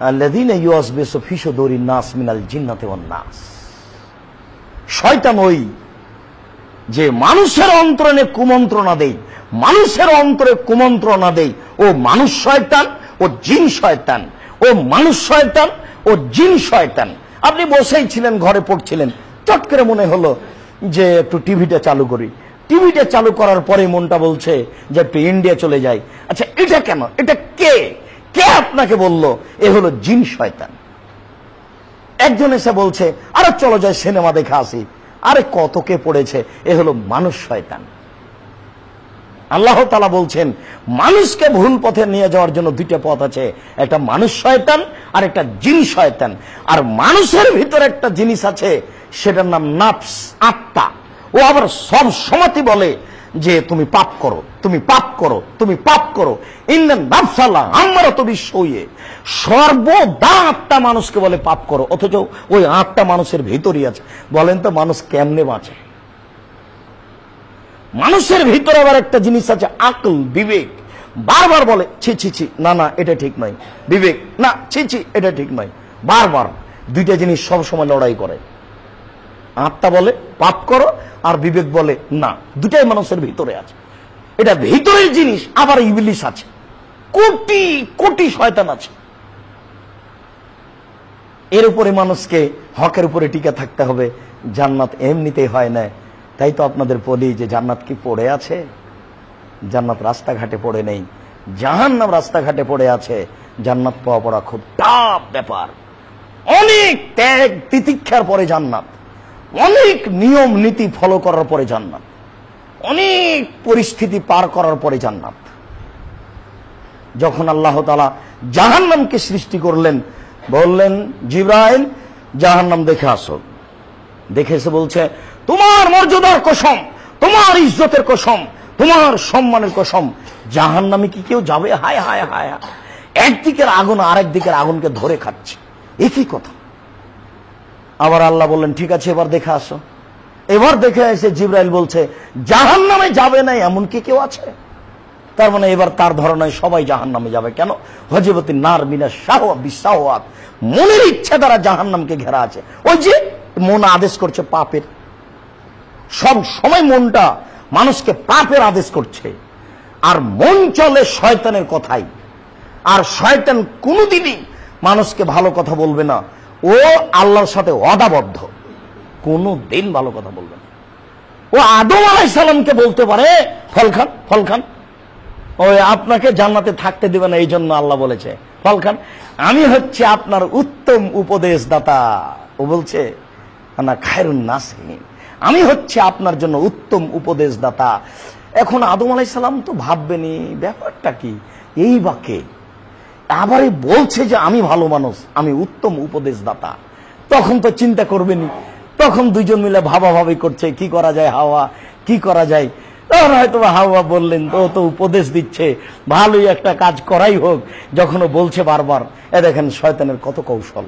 আল্লাযীনা ইউওয়াসবিসু ফি সুদুরিন নাস মিনাল জিন্নাতি ওয়ান নাস। শয়তান ওই যে মানুষের অন্তরে কুমন্ত্রণা দেয়, মানুষের অন্তরে কুমন্ত্রণা দেয়, ও মানুষ শয়তান, ও জিন শয়তান, ও মানুষ শয়তান, ও জিন শয়তান। আপনি বসেই ছিলেন, ঘরে পড়ছিলেন, চট করে মনে হলো যে একটু টিভিটা চালু করি। টিভিটা চালু করার পরে মনটা বলছে যে একটু ইন্ডিয়া চলে যাই। আচ্ছা এটা কেন? এটা কে কে আপনাকে বলল? এ হলো জিন শয়তান। একজন এসে বলছে আরে চলো যাই সিনেমা দেখে আসি। আরে কত কে পড়েছে? এ হলো মানুষ শয়তান। আল্লাহ তাআলা বলছেন মানুষকে ভুল পথে নিয়ে যাওয়ার জন্য দুইটা পথ আছে, একটা মানুষ শয়তান আর একটা জিন শয়তান। আর মানুষের ভিতরে একটা জিনিস আছে, সেটার নাম নাফস, আত্মা। ও আবার সব সময়ই বলে যে তুমি পাপ করো, তুমি পাপ করো, তুমি পাপ করো। ইন্নান নাফসাল্লাহ আমারাতু বিসসুইয়ে। সর্বদা আত্মা মানুষকে বলে পাপ করো, অথচ ওই আত্মা মানুষের ভিতরই আছে। বলেন তো মানুষ কেমনে বাঁচে? মানুষের ভিতরে আবার একটা জিনিস আছে আকল, বিবেক। বারবার বলে ছি ছি ছি, না না এটা ঠিক নয়। বিবেক, না ছি ছি এটা ঠিক নয়। বারবার দুইটা জিনিস সব সময় লড়াই করে। আত্মা বলে পাপ করো, আর বিবেক বলে না। দুটাই মানুষের ভিতরে আছে। এটা ভিতরের জিনিস। আবার ইবলিস আছে, কোটি কোটি শয়তান আছে। এর উপরে মানুষকে হকের উপরে টিকে থাকতে হবে। জান্নাত এমনিতেই হয় না। তাই তো আপনাদের বলি যে জান্নাত কি পড়ে আছে? জান্নাত রাস্তাঘাটে পড়ে নেই, জাহান্নাম রাস্তাঘাটে পড়ে আছে। জান্নাত পাওয়া পড়া খুব টাফ ব্যাপার। অনেক ত্যাগ তিতিক্ষার পরে জান্নাত, অনেক নিয়ম নীতি ফলো করার পরে জান্নাত, অনেক পরিস্থিতি পার করার পরে জান্নাত। যখন আল্লাহ তাআলা জাহান্নামকে সৃষ্টি করলেন, বললেন জিবরাইল জাহান্নাম দেখে আসো। দেখে এসে বলছে তোমার মর্যাদার কসম, তোমার ইজ্জতের কসম, তোমার সম্মানের কসম, জাহান্নামে কি কেউ যাবে? হায় হায় হায় হায়। একদিকের আগুন আরেক দিকের আগুনকে ধরে খাচ্ছে, একই কথা। আবার আল্লাহ বললেন ঠিক আছে এবার দেখে আসো। এবার দেখে এসে জিবরাইল বলছে জাহান্নামে যাবে না এমন কি কেউ আছে? তার মানে এবার তার ধারণায় সবাই জাহান্নামে যাবে। কেন? হযবতিন নার মিনাশ শাহওয়া বিশাওয়াত। মনের ইচ্ছা দ্বারা জাহান্নামকে ঘেরা আছে। ওই যে মন আদেশ করছে পাপের, সব সময় মনটা মানুষকে পাপের আদেশ করছে। আর মন চলে শয়তানের কথাই। আর শয়তান কোনোদিনই মানুষকে ভালো কথা বলবে না। ও আল্লাহর সাথে ওয়াদাবদ্ধ, কোনদিন ভালো কথা বলবে না। ও আদম আলাইহিস সালামকে বলতে পারে ফল খান, ফল খান। ওই আপনাকে জান্নাতে থাকতে দেবে না, এই জন্য আল্লাহ বলেছে ফল খান। আমি হচ্ছে আপনার উত্তম উপদেশদাতা। ও বলছে না খায়রুন নাসিহিন, আমি হচ্ছে আপনার জন্য উত্তম উপদেশদাতা। এখন আদম আলাইহিস সালাম তো ভাববেনি ব্যাপারটা কি, এই বাক্যে আবারই বলছে যে আমি ভালো মানুষ, আমি উত্তম উপদেশদাতা। তখন তো চিন্তা করবেনি, তখন দুইজন মিলে ভাবাভাবি করছে কি করা যায় হাওয়া, কি করা যায়। তখন হয়তো হাওয়া বললেন তো উপদেশ দিচ্ছে, ভালোই একটা কাজ করাই হোক। যখন বলছে বারবার, এ দেখেন শয়তানের কত কৌশল,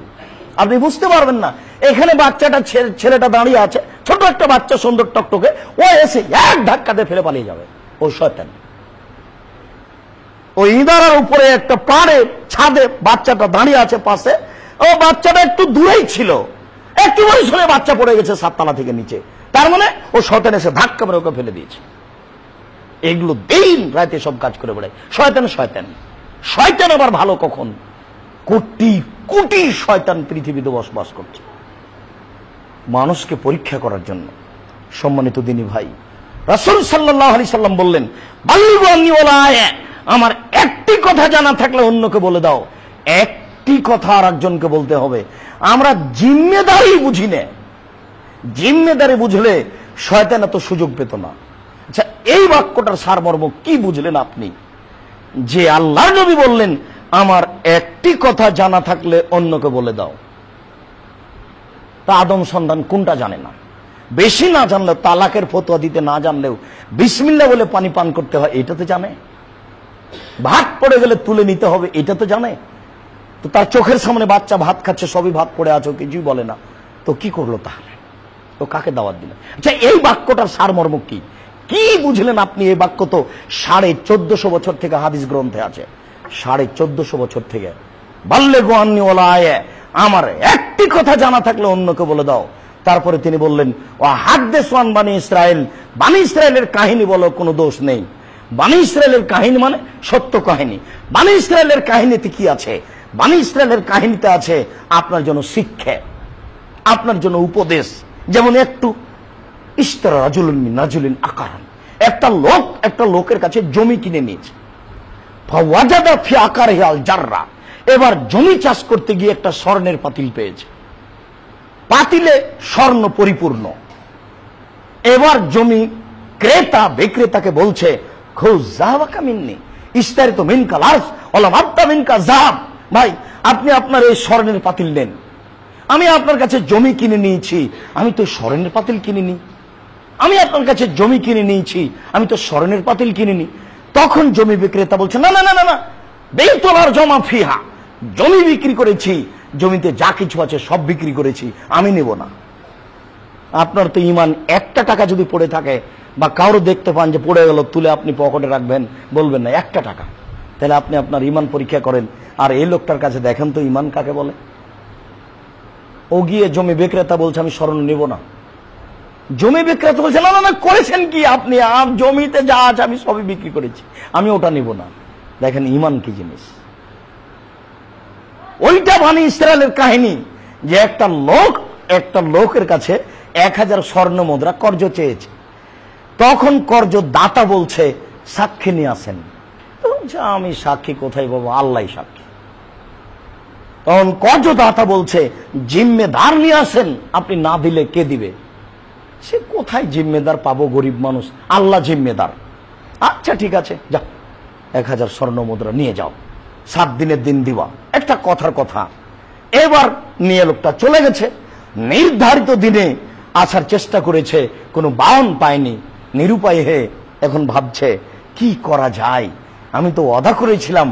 আপনি বুঝতে পারবেন না। এখানে বাচ্চাটা ছেলেটা দাঁড়িয়ে আছে, ছোট একটা বাচ্চা সুন্দর টকটকে, ও এসে এক ধাক্কাতে ফেলে পালিয়ে যাবে। ও শয়তান। ওই ইদারার উপরে একটা পাড়ে ছাদে বাচ্চাটা দাঁড়িয়ে আছে পাশে। ও বাচ্চাটা একটু দূরেই ছিল, একটু পরিসরে বাচ্চা পড়ে গেছে 7 তলা থেকে নিচে। তার মানে ও শয়তান এসে ধাক্কা মেরে ওকে ফেলে দিয়েছে। এগুলো দিন রাতে সব কাজ করে বেড়ায় শয়তান। শয়তান শয়তান আবার ভালো কখন? কোটি কোটি শয়তান পৃথিবীতে বসবাস করছে মানুষকে পরীক্ষা করার জন্য। সম্মানিত দিনী ভাই, রাসূল সাল্লাল্লাহু আলাইহি সাল্লাম বললেন বাল্লিগু আন্নী ওয়ালা আয়া, আমার একটি কথা জানা থাকলে অন্যকে বলে দাও। একটি কথা আর একজনকে বলতে হবে। আমরা জিম্মেদারি বুঝি না। জিম্মেদারি বুঝলে শয়তান এত সুযোগ পেত না। আচ্ছা, এই বাক্যটার সারমর্ম কি বুঝলেন আপনি? যে আল্লাহর নবী বললেন আমার একটি কথা জানা থাকলে অন্যকে বলে দাও। তা আদম সন্তান কোনটা জানে না? বেশি না জানলেও, তালাকের ফতোয়া দিতে না জানলেও বিসমিল্লাহ বলে পানি পান করতে হয়, এটা তো জানে। ভাত পড়ে গেলে তুলে নিতে হবে, এটা তো জানে। তো তার চোখের সামনে বাচ্চা ভাত খাচ্ছে, সবই ভাত পড়ে আছে, কিছুই বলে না, তো কি করলো তাহলে? তো কাকে দাওয়াত দিলেন? আচ্ছা, এই বাক্যটার সারমর্ম কি কি বুঝলেন আপনি? এই বাক্য তো 1450 বছর থেকে হাদিস গ্রন্থে আছে। 1450 বছর থেকে বাল্লে গোয়ান্নি ওলা আয়ে, আমার একটি কথা জানা থাকলে অন্যকে বলে দাও। তারপরে তিনি বললেন ও হাদ্দেসান বানি ইসরায়েল, বানি ইসরায়েলের কাহিনী বলো, কোনো দোষ নেই। বানি ইসরায়েলের কাহিনী মানে সত্য কাহিনী। বানি ইসরায়েলের কাহিনীতে কি আছে? বানি ইসরায়েলের কাহিনীতে আছে আপনার জন্য শিক্ষা, আপনার জন্য উপদেশ। যেমন একটু ইশতারা রাজুলুন মিন রাজুলিন আকারান, একটা লোকের কাছে জমি কিনে নিয়েছে। ফাওয়াজাদা ফি আকারিহি আল জাররা, এবার জমি চাষ করতে গিয়ে একটা স্বর্ণের পাতিল পেয়েছে। পাতিলে স্বর্ণ পরিপূর্ণ। এবার জমি ক্রেতা বিক্রেতাকে বলছে খুজ যাহাবাকা মিন্নি ইশতারিতু মিনকা লারস ওয়ালাম আবতা মিনকা যাহাব, ভাই আপনি আপনার এই স্বর্ণের পাতিল নেন। আমি আপনার কাছে জমি কিনে নিয়েছি, আমি তো স্বর্ণের পাতিল কিনিনি। আমি আপনার কাছে জমি কিনে নিয়েছি, আমি তো স্বর্ণের পাতিল কিনিনি। তখন জমি বিক্রেতা বলছে না না না না, বেইতুলার জমা ফিহা, জমি বিক্রি করেছি, জমিতে যা কিছু আছে সব বিক্রি করেছি, আমি নেব না। আপনার তো ইমান, একটা টাকা যদি পড়ে থাকে বা কারো দেখতে পান যে পড়ে গেল, তুলে আপনি পকেটে রাখবেন, বলবেন না একটা টাকা। তাহলে আপনি আপনার ইমান পরীক্ষা করেন। আর এই লোকটার কাছে দেখেন তো ইমান কাকে বলে। ও গিয়ে জমি বিক্রেতা বলছে আমি স্বর্ণ নেব না। জমি বিক্রেতা বলছে না না না, করেছেন কি আপনি? জমিতে যা আছে আমি সবই বিক্রি করেছি, আমি ওটা নেব না। দেখেন ইমান কি জিনিস। ওইটা বানি ইসরায়েলের কাহিনী যে একটা লোকের কাছে 1000 স্বর্ণ মুদ্রা কর্জ চেয়েছে। তখন কর্জ দাতা বলছে সাক্ষী নিয়ে আসেন। আমি সাক্ষী কোথায় পাবো? আল্লাহ সাক্ষী। তখন কর্জ দাতা বলছে জিম্মেদার নিয়ে আসেন, আপনি না দিলে কে দিবে? সে কোথায় জিম্মেদার পাবো? গরিব মানুষ, আল্লাহ জিম্মেদার। আচ্ছা ঠিক আছে, যা 1000 স্বর্ণ মুদ্রা নিয়ে যাও, 7 দিনের দিন দিবা, একটা কথার কথা। এবার নিয়ে লোকটা চলে গেছে। নির্ধারিত দিনে আসার চেষ্টা করেছে, কোনো বাহন পায়নি। নিরুপায় হয়ে এখন ভাবছে কি করা যায়। আমি তো ওয়াদা করেছিলাম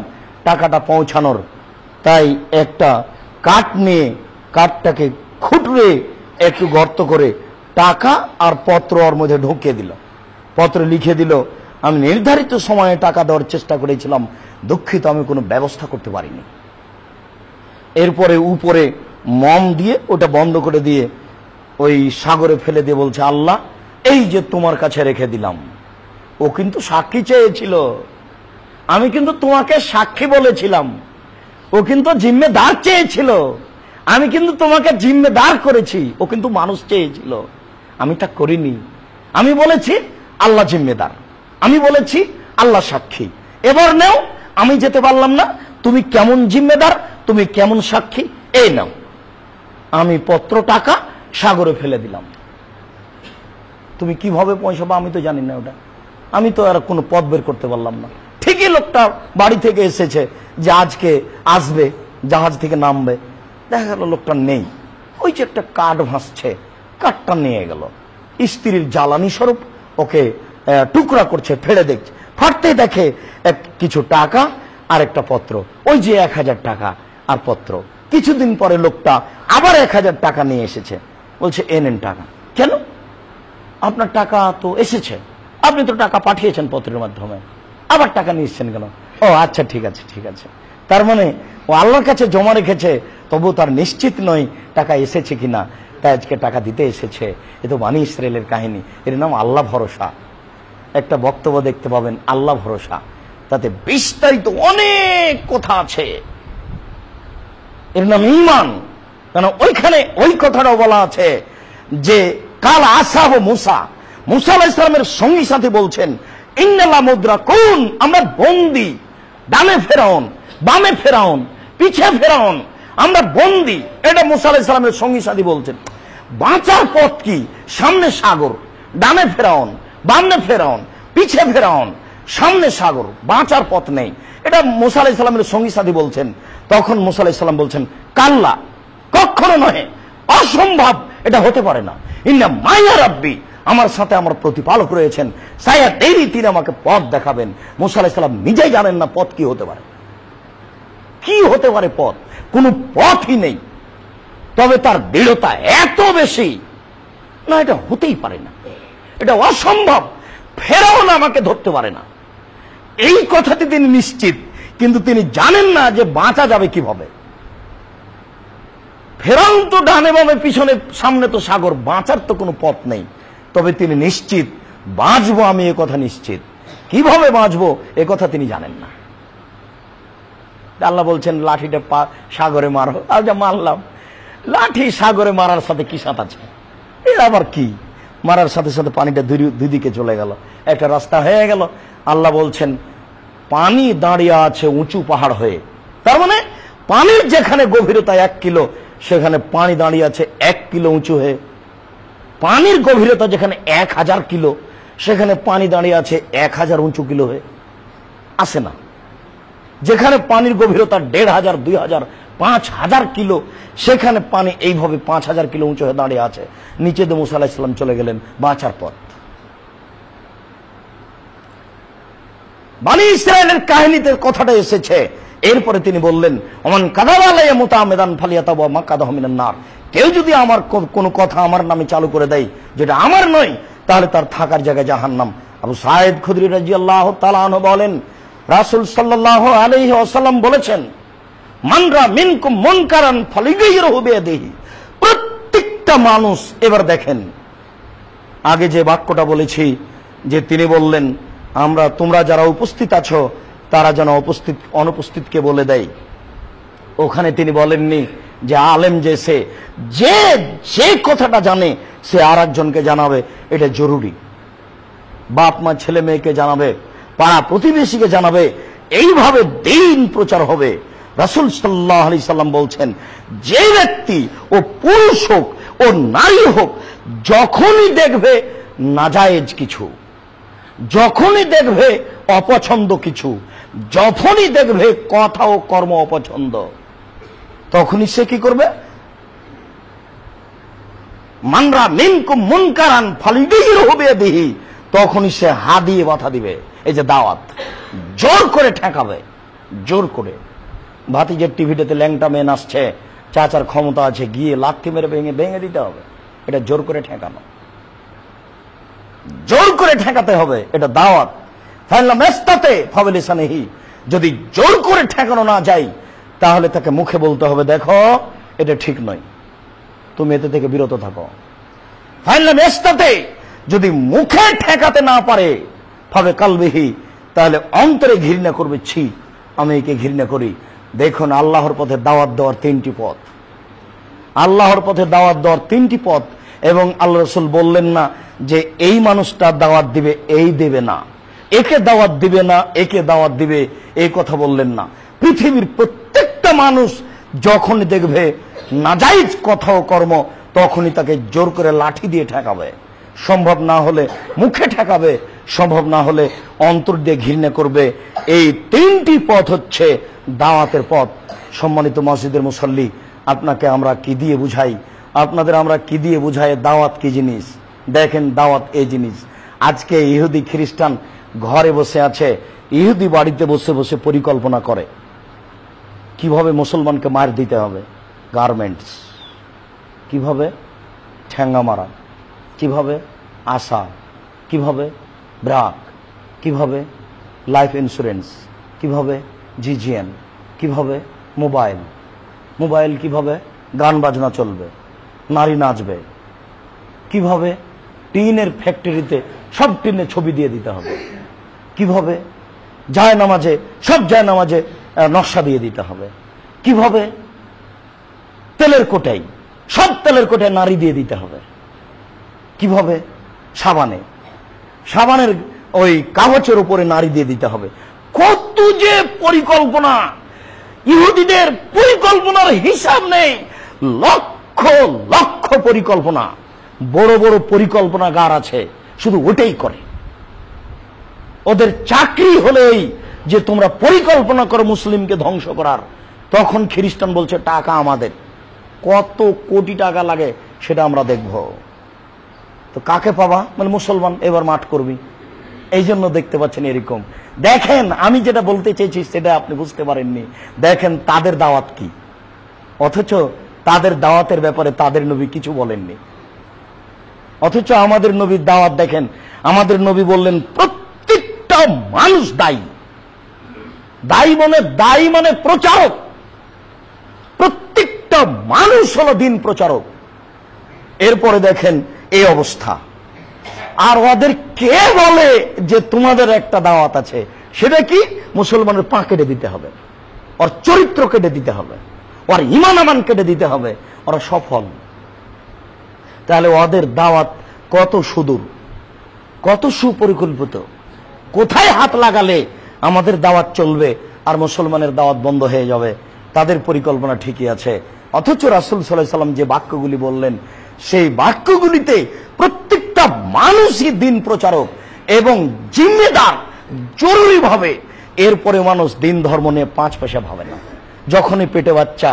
টাকাটা পৌঁছানোর, তাই একটা কাঠ নিয়ে কাঠটাকে খুঁটরে একটু গর্ত করে টাকা আর পত্র ওর মধ্যে ঢুকিয়ে দিল। পত্রে লিখে দিল আমি নির্ধারিত সময়ে টাকা দেওয়ার চেষ্টা করেছিলাম, দুঃখিত আমি কোনো ব্যবস্থা করতে পারিনি। এরপরে উপরে মম দিয়ে ওটা বন্ধ করে দিয়ে ওই সাগরে ফেলে দিয়ে বলছে আল্লাহ এই যে তোমার কাছে রেখে দিলাম। ও কিন্তু সাক্ষী চেয়েছিল, আমি কিন্তু তোমাকে সাক্ষী বলেছিলাম। ও কিন্তু জিম্মেদার চেয়েছিল, আমি কিন্তু তোমাকে জিম্মেদার করেছি। ও কিন্তু মানুষ চেয়েছিল, আমি তা করিনি। আমি বলেছি আল্লাহ জিম্মেদার, আমি বলেছি আল্লাহ সাক্ষী। এবার নেও, আমি যেতে পারলাম না, তুমি কেমন জিম্মেদার, তুমি কেমন সাক্ষী, এই নাও। আমি পত্র টাকা সাগরে ফেলে দিলাম। তুমি কিভাবে পৌঁছাবো আমি তো জানি না, ওটা আমি তো আর কোনো পথ বের করতে পারলাম না। ঠিকই লোকটা বাড়ি থেকে এসেছে যে আজকে আসবে, জাহাজ থেকে নামবে, দেখা গেল লোকটা নেই। ওই যে একটা কাঠ ভাসছে, কাঠটা নিয়ে গেল। স্ত্রীর জ্বালানি স্বরূপ ওকে টুকরা করছে, ফেলে দেখছে, ফাটতে দেখে কিছু টাকা আর একটা পত্র, ওই যে 1000 টাকা আর পত্র। কিছুদিন পরে লোকটা আবার 1000 টাকা নিয়ে এসেছে, বলছে এনেন টাকা। কেন? আপনার টাকা তো এসেছে, আপনি তো টাকা পাঠিয়েছেন পত্রের মাধ্যমে, আবার টাকা নিয়ে এসছেন কেন? ও আচ্ছা ঠিক আছে ঠিক আছে। তার মানে ও আল্লাহর কাছে জমা রেখেছে, তবু তার নিশ্চিত নয় টাকা এসেছে কিনা, তাই আজকে টাকা দিতে এসেছে। এ তো বানি ইসরায়েলের কাহিনী, এর নাম আল্লাহ ভরসা। একটা বক্তব্য দেখতে পাবেন আল্লাহ ভরসা, তাতে বিস্তারিত অনেক কথা আছে। এর নাম ঈমান। কারণ ওইখানে ওই কথাটাও বলা আছে যে কাল আসাব মুসা, মুসা আলাইহিস সালামের সঙ্গী সাথী বলছেন ইন্নালা মুদ্রাকুন, আমরা বন্দী। ডানে ফেরাউন, বামে ফেরাউন, পিছে ফেরাউন, আমরা বন্দী। এটা মুসা আলাইহিস সালামের সঙ্গী সাথী বলছেন। বাঁচার পথ কি? সামনে সাগর, ডানে ফেরাউন, বামে ফেরাউন, পিছে ফেরাউন, সামনে সাগর, বাঁচার পথ নেই। এটা মুসা আলাইহিস সালামের সঙ্গী সাথী বলছেন। তখন মুসা আলাইহিস সালাম বলছেন, কাল্লা, কখনো নহে, অসম্ভব, এটা হতে পারে না। ইন্না মাইয়া রাব্বি, আমার সাথে আমার প্রতিপালক রয়েছেন, সায়াহদিনি, তিনি আমাকে পথ দেখাবেন। মুসা আলাইহিস সালাম নিজেই জানেন না পথ কি হতে পারে, কি হতে পারে পথ, কোন পথই নেই। তবে তার দৃঢ়তা এত বেশি, না এটা হতেই পারে না, এটা অসম্ভব, ফেরাউন আমাকে ধরতে পারে না, এই কথাতে তিনি নিশ্চিত। কিন্তু তিনি জানেন না যে বাঁচা যাবে কিভাবে। ফেরাউন তো ডানে বামে পিছনে, সামনে তো সাগর, বাঁচার তো কোনো পথ নেই। তবে তিনি নিশ্চিত, বাঁচবো আমি, এ কথা নিশ্চিত। কিভাবে বাঁচবো এ কথা তিনি জানেন না। আল্লাহ বলছেন, লাঠিটা সাগরে মারো। আচ্ছা, মারলাম। লাঠি সাগরে মারার সাথে কি সাথ আছে? এটা আবার কি? মারার সাথে সাথে পানিটা দুই দিকে চলে গেল, একটা রাস্তা হয়ে গেল। আল্লাহ বলছেন, পানি দাঁড়িয়ে আছে উঁচু পাহাড় হয়ে। তার মানে পানির যেখানে গভীরতা 1 কিলো, সেখানে পানি দাঁড়িয়ে আছে 1 কিলো উঁচু হয়ে। পানির গভীরতা যেখানে 1000 কিলো, সেখানে পানি দাঁড়িয়ে আছে 1000 উঁচু কিলো হয়ে। আসে না? যেখানে পানির গভীরতা 1500, 2000, 5000 কিলো, সেখানে পানি এইভাবে 5000 কিলো উঁচু হয়ে দাঁড়িয়ে আছে। নিচে দিয়ে মুসা আলাইহিস সালাম চলে গেলেন, বাঁচার পথ। বনী ইসরায়েলের কাহিনীতে কথাটা এসেছে। এরপরে তিনি বললেন, ওমান কাযাবা আলাইয়া মুতাআম্মিদান ফালিয়াতাবা মাকাদাহু মিনান নার, কেউ যদি আমার কোন কথা আমার নামে চালু করে দেয় যেটা আমার নয়, তাহলে তার থাকার জায়গা জাহান্নাম। আবু সাঈদ খুদরি রাদিয়াল্লাহু তাআলা আনহু বলেন, রাসূল সাল্লাল্লাহু আলাইহি ওয়াসাল্লাম বলেছেন, মানরা মিনকুম মুনকারান ফালিগাইরহু বিয়াদিহি। প্রত্যেকটা মানুষ, এবার দেখেন, আগে যে বাক্যটা বলেছি, যে তিনি বললেন, তোমরা যারা উপস্থিত আছো তারা যেন অনুপস্থিতকে বলে দেয়। ওখানে তিনি বলেননি যে আলেম যে কথাটা জানে সে আর একজনকে জানাবে, এটা জরুরি। বাপ মা ছেলে মেয়েকে জানাবে, পাড়া প্রতিবেশীকে জানাবে, এইভাবে দ্বীন প্রচার হবে। রাসূল সাল্লাল্লাহু আলাইহি সাল্লাম বলছেন, যে ব্যক্তি, ও পুরুষ হোক ও নারী হোক, যখনই দেখবে নাজায়েজ কিছু, যখনই দেখবে অপছন্দ কিছু, যখনই দেখবে কথা ও কর্ম অপছন্দ, তখনই সে কি করবে? মানরা মিনকুম মুনকারান ফালিগাইরহু বিয়াদিহি, তখনই সে হাত দিয়ে বাধা দিবে। এই যে দাওয়াত, জোর করে ঠেকাবে, জোর করে। ভাতিজের টিভিতে ল্যাংটা মেয়ে আসছে, চাচার ক্ষমতা আছে, গিয়ে লাথি মেরে ভেঙে দিতে হবে। এটা জোর করে ঠেকানো, জোর করে ঠেকাতে হবে, এটা দাওয়াত। ফাইনলাম ইস্তাতে ফাবিলিসানিহি, যদি জোর করে ঠেকানো না যায়, তাহলে তাকে মুখে বলতে হবে, দেখো এটা ঠিক নয়, তুমি এতে থেকে বিরত থাকো। ফাইনলাম ইস্তাতে, যদি মুখে ঠেকাতে না পারে, ফাবে কালবিহি, তাহলে অন্তরে ঘৃণা করবে, ছি আমি একে ঘৃণা করি। দেখুন, আল্লাহর পথে দাওয়াত দেওয়ার 3টি পথ, আল্লাহর পথে দাওয়াত দেওয়ার 3টি পথ। এবং আল্লাহ রাসূল বললেন না যে এই মানুষটা দাওয়াত দিবে, এই দেবে না, একে দাওয়াত দিবে না, একে দাওয়াত দিবে, এই কথা বললেন না। পৃথিবীর প্রত্যেকটা মানুষ যখনই দেখবে নাজায়েজ কথা ও কর্ম, তখনই তাকে জোর করে লাঠি দিয়ে ঠেকাবে। সম্ভব না হলে মুখে ঠেকাবে, সম্ভব না হলে অন্তর দিয়ে ঘৃণা করবে। এই 3টি পথ হচ্ছে দাওয়াতের পথ। সম্মানিত মসজিদের মুসল্লি, আপনাকে আমরা কি দিয়ে বুঝাই, আপনাদের আমরা কি দিয়ে বুঝাই দাওয়াত কি জিনিস? দেখেন, দাওয়াত এই জিনিস। আজকে ইহুদি খ্রিস্টান ঘরে বসে আছে, ইহুদি বাড়িতে বসে বসে পরিকল্পনা করে কিভাবে মুসলমানকে মার দিতে হবে, গার্মেন্টস, কিভাবে ঠ্যাঙ্গা মারা, কিভাবে আশা, কিভাবে ব্রাক, কিভাবে লাইফ ইন্স্যুরেন্স, কিভাবে জিজিএন, কিভাবে মোবাইল, কিভাবে গান বাজনা চলবে, নারী নাচবে, কিভাবে টিনের ফ্যাক্টরিতে সব টিনে ছবি দিয়ে দিতে হবে, কিভাবে জায়নামাজে সব জায়নামাজে নকশা দিয়ে দিতে হবে, কিভাবে তেলের কোটায় সব তেলের কোটায় নারী দিয়ে দিতে হবে, কিভাবে সাবানের ওই কাগজের উপরে নারী দিয়ে দিতে হবে। কত যে পরিকল্পনা, ইহুদিদের পরিকল্পনার হিসাব নেই, লক্ষ লক্ষ পরিকল্পনা, বড় বড় পরিকল্পনাগার আছে, শুধু ওটাই করে। ওদের চাকরি হলেই যে তোমরা পরিকল্পনা করো মুসলিমকে ধ্বংস করার, তখন খ্রিস্টান বলছে টাকা আমাদের, কত কোটি টাকা লাগে সেটা আমরা দেখব। তো কাকে পাবা? মানে মুসলমান, এবার মাঠ করবি। এই জন্য দেখতে পাচ্ছেন এরকম। দেখেন, আমি যেটা বলতে চেয়েছি সেটা আপনি বুঝতে পারেননি। দেখেন তাদের দাওয়াত কি, অথচ তাদের দাওয়াতের ব্যাপারে তাদের নবী কিছু বলেননি। অথচ আমাদের নবীর দাওয়াত দেখেন, আমাদের নবী বললেন প্রত্যেকটা মানুষ দায়ী। দায়ী মানে প্রচারক, প্রত্যেকটা মানুষ হলো দিন প্রচারক। এরপরে দেখেন এই অবস্থা। আর ওদের কে বলে যে তোমাদের একটা দাওয়াত আছে, সেটা কি? মুসলমানের পা কেটে দিতে হবে, ওর চরিত্র কেটে দিতে হবে, ওর ঈমান আমান কেটে দিতে হবে, ওরা সফল। তাহলে ওদের দাওয়াত কত সুদূর, কত সুপরিকল্পিত, কোথায় হাত লাগালে আমাদের দাওয়াত চলবে আর মুসলমানের দাওয়াত বন্ধ হয়ে যাবে। তাদের পরিকল্পনা ঠিকই আছে। অথচ রাসূল সাল্লাল্লাহু আলাইহি ওয়াসাল্লাম যে বাক্যগুলি বললেন, সেই বাক্যগুলিতে প্রত্যেকটা মানুষই দিন প্রচারক এবং জিম্মেদার, জরুরিভাবে। এরপরে মানুষ দিন ধর্ম নিয়ে 5 পয়সা ভাবে না। যখনই পেটে বাচ্চা,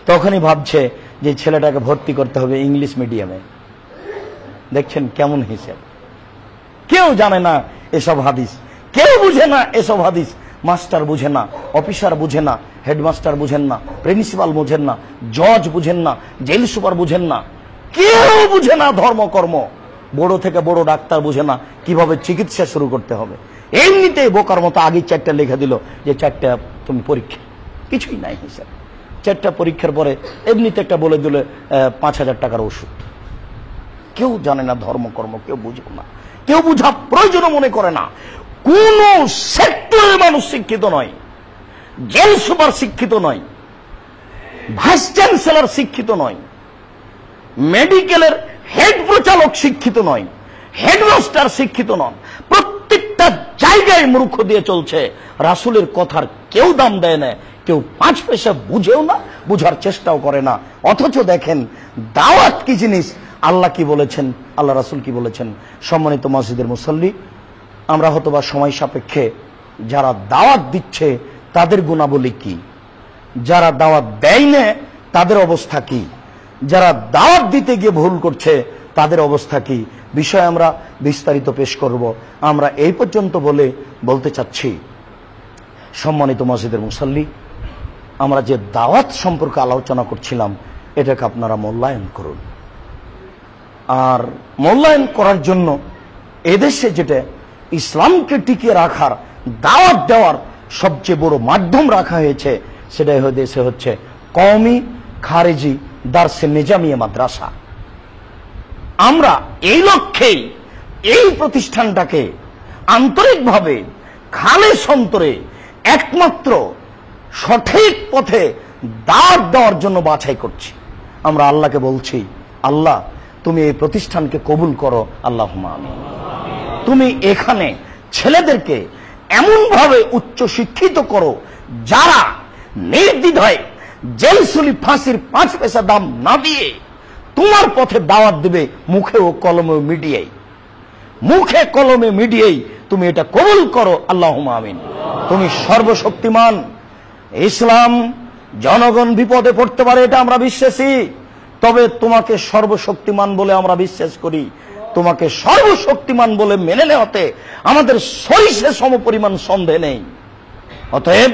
তখনই ভাবছে যে ছেলেটাকে ভর্তি করতে হবে ইংলিশ মিডিয়ামে। দেখছেন কেমন হিসেব। কেউ জানে না এসব হাদিস, কেউ বুঝে না এসব হাদিস। মাস্টার বুঝে না, অফিসার বুঝে না, হেডমাস্টার বুঝেন না, প্রিন্সিপাল বুঝেন না, জজ বুঝেন না, জেল সুপার বুঝেন না, কেউ বুঝে না ধর্মকর্ম। বড় থেকে বড় ডাক্তার বুঝে না কিভাবে চিকিৎসা শুরু করতে হবে। এমনিতেই বোকার মতো আগে 4টা লিখে দিল যে 4টা তুমি পরীক্ষা, কিছুই নাই হিসাব। 4টা পরীক্ষার পরে এমনিতে একটা বলে দিল 5,000 টাকার ওষুধ। কেউ জানে না ধর্মকর্ম, কেউ বুঝে না, কেউ বুঝা প্রয়োজন মনে করে না। কোন সেক্টরের মানুষ শিক্ষিত নয়, জেল সুপার শিক্ষিত নয়, ভাইস চ্যান্সেলর শিক্ষিত নয়, মেডিকেলের হেড প্রচালক শিক্ষিত নয়, হেডমাস্টার শিক্ষিত নন। প্রত্যেকটা জায়গায় মূর্খ দিয়ে চলছে। রাসূলের কথার কেউ দাম দেয় না, কেউ 5 পয়সা বুঝেও না, বুঝার চেষ্টাও করে না। অথচ দেখেন দাওয়াত কি জিনিস, আল্লাহ কি বলেছেন, আল্লাহ রাসূল কি বলেছেন। সম্মানিত মসজিদের মুসল্লি, আমরা হয়তোবা সময় সাপেক্ষে যারা দাওয়াত দিচ্ছে তাদের গুণাবলী কি, যারা দাওয়াত দেয় না তাদের অবস্থা কি, যারা দাওয়াত দিতে গিয়ে ভুল করছে তাদের অবস্থা কি, বিষয় আমরা বিস্তারিত পেশ করব। আমরা এই পর্যন্ত বলতে চাচ্ছি, সম্মানিত মসজিদের মুসল্লি, আমরা যে দাওয়াত সম্পর্কে আলোচনা করছিলাম এটাকে আপনারা মূল্যায়ন করুন। আর মূল্যায়ন করার জন্য এদেশে যেটা ইসলামকে টিকিয়ে রাখার, দাওয়াত দেওয়ার সবচেয়ে বড় মাধ্যম রাখা হয়েছে, সেটাই দেশে হচ্ছে কওমি খারেজি দারসে নিজামিয়া মাদ্রাসা। আমরা এই লক্ষ্যেই এই প্রতিষ্ঠানটাকে আন্তরিকভাবে খালেস অন্তরে একমাত্র সঠিক পথে দাওয়াত দেওয়ার জন্য বাছাই করছি। আমরা আল্লাহকে বলছি, আল্লাহ তুমি এই প্রতিষ্ঠানকে কবুল করো, আল্লাহুম্মা আমিন। তুমি এখানে ছেলেদেরকে এমনভাবে উচ্চ শিক্ষিত করো যারা নির্দ্বিধায় জেলসুলি ফাঁসির 5 পয়সা দাম না দিয়ে তোমার পথে দাওয়াত দিবে, মুখে ও কলমে মিডিয়াই, মুখে কলমে মিডিয়াই তুমি এটা কবুল করো, আল্লাহুম্মা আমিন। তুমি সর্বশক্তিমান। ইসলাম জনগণ বিপদে পড়তে পারে এটা আমরা বিশ্বাসী, তবে তোমাকে সর্বশক্তিমান বলে আমরা বিশ্বাস করি। তোমাকে সর্বশক্তিমান বলে মেনে নেওয়াতে আমাদের সরিষে সমপরিমাণ সন্দেহ নেই। অতএব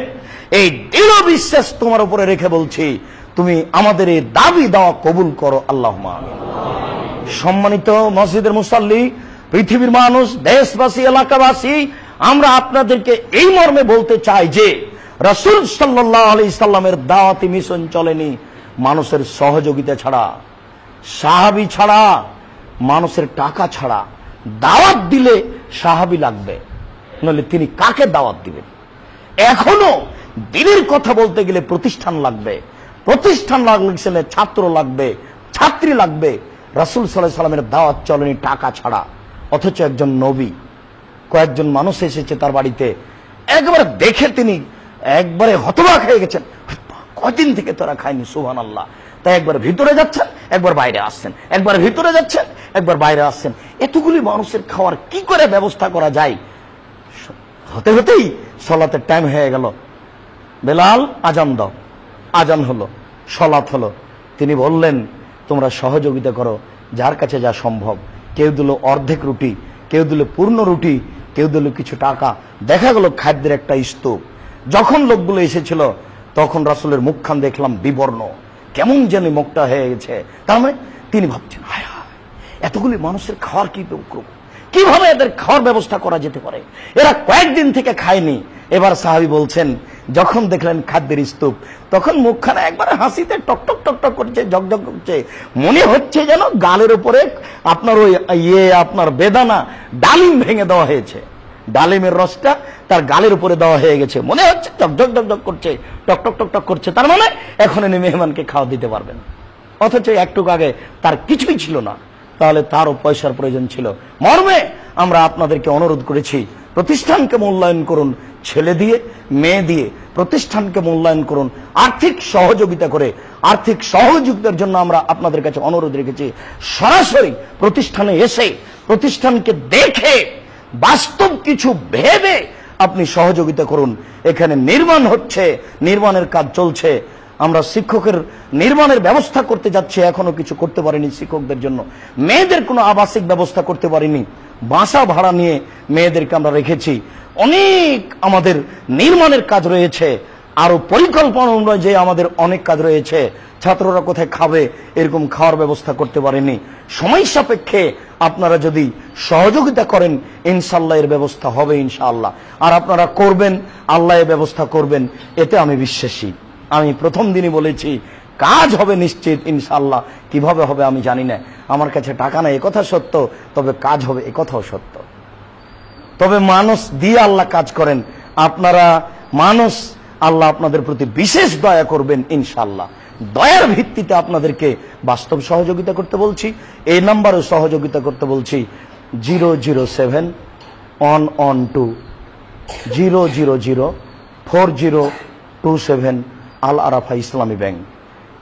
এই দৃঢ় বিশ্বাস তোমার উপরে রেখে বলছি, তুমি আমাদের এই দাবি দাওয়া কবুল করো, আল্লাহুম্মা আমিন। সম্মানিত মসজিদের মুসাল্লি, পৃথিবীর মানুষ, দেশবাসী, এলাকাবাসী, আমরা আপনাদেরকে এই মর্মে বলতে চাই যে রাসূল সাল্লাল্লাহু আলাইহি সাল্লামের দাওয়াতি মিশন চলেনি মানুষের সহযোগিতা ছাড়া, সাহাবী ছাড়া, মানুষের টাকা ছাড়া। দাওয়াত দিলে সাহাবী লাগবে, নইলে তিনি কাকে দাওয়াত দিবেন? এখনো দিনের কথা বলতে গেলে প্রতিষ্ঠান লাগবে, প্রতিষ্ঠান লাগলে ছাত্র লাগবে, ছাত্রী লাগবে। রাসূল সাল্লাল্লাহু আলাইহি সাল্লামের দাওয়াত চলেনি টাকা ছাড়া। অথচ একজন নবী কয়েকজন মানুষ এসেছে তার বাড়িতে, একবার দেখে তিনি একবারে হতবাক হয়ে গেছেন, কয়দিন থেকে তোরা খায়নি, সুবহানাল্লাহ। তাই একবার ভিতরে যাচ্ছেন, একবার বাইরে আসছেন, একবার ভিতরে যাচ্ছেন, একবার বাইরে আসছেন। এতগুলি মানুষের খাওয়ার কি করে ব্যবস্থা করা যায়? হতে হতেই সলাতের টাইম হয়ে গেল। বেলাল, আজান দাও। আজান হলো, সলাত হলো। তিনি বললেন, তোমরা সহযোগিতা করো, যার কাছে যা সম্ভব। কেউ দিল অর্ধেক রুটি, কেউ দিল পূর্ণ রুটি, কেউ দিল কিছু টাকা। দেখা গেল খাদ্যের একটা স্তূপ। যখন লোকগুলো এসেছিল তখন রাসূলের মুখখান দেখলাম বিবর্ণ, কেমন যেন মুখটা হয়ে গেছে। তার মানে তিনি ভাবছেন, হায় হায়, এতগুলি মানুষের খাওয়ার কিভাবে এদের খাওয়ার ব্যবস্থা করা যেতে পারে? এরা কয়েকদিন থেকে খায়নি। এবার সাহাবী বলছেন, যখন দেখলেন খাদ্যের স্তূপ, তখন মুখখানা একবারে হাসিতে টকটক টকটক করছে, ঝকঝক করছে। মনে হচ্ছে যেন গালের উপরে আপনার ওই আপনার বেদানা ডালিম ভেঙে দেওয়া হয়েছে, ডালিমের রসটা তার গালের উপরে দেওয়া হয়ে গেছে। মনে হচ্ছে ঝকঝক ঝকঝক করছে, টকটক টকটক করছে। তার মানে এখন ইনি মেহমানকে খাওয়া দিতে পারবেন। অথচ একটু আগে তার কিছুই ছিল না, তাহলে তারও পয়সার প্রয়োজন ছিল। মর্মে আমরা আপনাদেরকে অনুরোধ করেছি, প্রতিষ্ঠানকে মূল্যায়ন করুন, ছেলে দিয়ে মেয়ে দিয়ে প্রতিষ্ঠানকে মূল্যায়ন করুন, আর্থিক সহযোগিতা করে। আর্থিক সহযোগিতার জন্য আমরা আপনাদের কাছে অনুরোধ রেখেছি, সরাসরি প্রতিষ্ঠানে এসে প্রতিষ্ঠানকে দেখে বাস্তব কিছু ভেবে আপনি সহযোগিতা করুন। এখানে নির্মাণ হচ্ছে, নির্মাণের কাজ চলছে। আমরা শিক্ষকের নির্মাণের ব্যবস্থা করতে যাচ্ছি, এখনো কিছু করতে পারিনি শিক্ষকদের জন্য। মেয়েদের কোনো আবাসিক ব্যবস্থা করতে পারিনি, বাসা ভাড়া নিয়ে মেয়েদেরকে আমরা রেখেছি। অনেক আমাদের নির্মাণের কাজ রয়েছে, আরো পরিকল্পনা অনুযায়ী আমাদের অনেক কাজ রয়েছে। ছাত্ররা কোথায় খাবে, এরকম খাওয়ার ব্যবস্থা করতে পারেনি। সময় সাপেক্ষে আপনারা যদি সহযোগিতা করেন, ইনশাআল্লাহ এর ব্যবস্থা হবে ইনশাআল্লাহ। আর আপনারা করবেন, আল্লাহ এর ব্যবস্থা করবেন, এতে আমি বিশ্বাসী। আমি প্রথম দিনই বলেছি, কাজ হবে নিশ্চিত ইনশাআল্লাহ। কিভাবে হবে আমি জানি না, আমার কাছে টাকা নাই একথা সত্য, তবে কাজ হবে একথাও সত্য। তবে মানুষ দিয়ে আল্লাহ কাজ করেন, আপনারা মানুষ, আল্লাহ আপনাদের প্রতি বিশেষ দয়া করবেন ইনশাআল্লাহ। দয়ার ভিত্তিতে আপনাদেরকে বাস্তব সহযোগিতা করতে বলছি। এই নাম্বারে সহযোগিতা করতে বলছি, 007-112-000-4027 আল আরাফা ইসলামী ব্যাংক।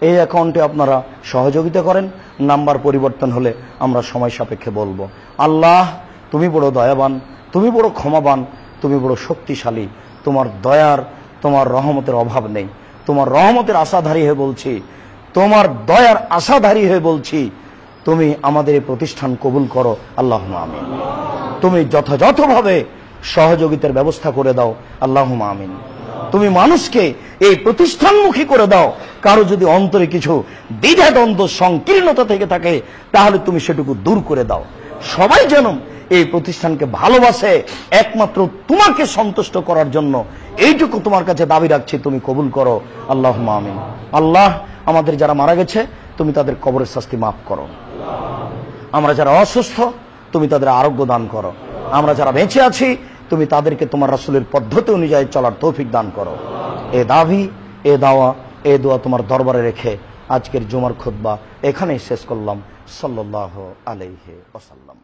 এই অ্যাকাউন্টে আপনারা সহযোগিতা করেন। নাম্বার পরিবর্তন হলে আমরা সময় সাপেক্ষে বলবো। আল্লাহ, তুমি বড় দয়াবান, তুমি বড় ক্ষমাবান, তুমি বড় শক্তিশালী। তোমার দয়ার, তোমার রহমতের অভাব নেই। তোমার রহমতের আশাধারী হয়ে বলছি, তোমার দয়ার আশাধারী হয়ে বলছি, তুমি আমাদের এই প্রতিষ্ঠান কবুল করো, আল্লাহুম্মা আমিন। তুমি যথাযথভাবে সহযোগিতার ব্যবস্থা করে দাও, আল্লাহুম্মা আমিন। তুমি মানুষকে এই প্রতিষ্ঠানমুখী করে দাও। কারো যদি অন্তরে কিছু দ্বিধাদ্বন্দ্ব সংকীর্ণতা থেকে থাকে, তাহলে তুমি সেটুকু দূর করে দাও। সবাই যেন এই প্রতিষ্ঠানকে ভালোবাসে, একমাত্র তোমাকে সন্তুষ্ট করার জন্য। এইটুকু তোমার কাছে দাবি রাখছি, তুমি কবুল করো, আল্লাহুম্মা আমিন। আল্লাহ, আমাদের যারা মারা গেছে তুমি তাদের কবরের শাস্তি মাফ করো। আমরা যারা অসুস্থ তুমি তাদের আরোগ্য দান করো। আমরা যারা বেঁচে আছি তুমি তাদেরকে তোমার রাসূলের পদ্ধতি অনুযায়ী চলার তৌফিক দান করো। এ দাবি, এ দাওয়া, এ দোয়া তোমার দরবারে রেখে আজকের জুমার খুতবা এখানেই শেষ করলাম। সাল্লাল্লাহু আলাইহি ওয়াসাল্লাম।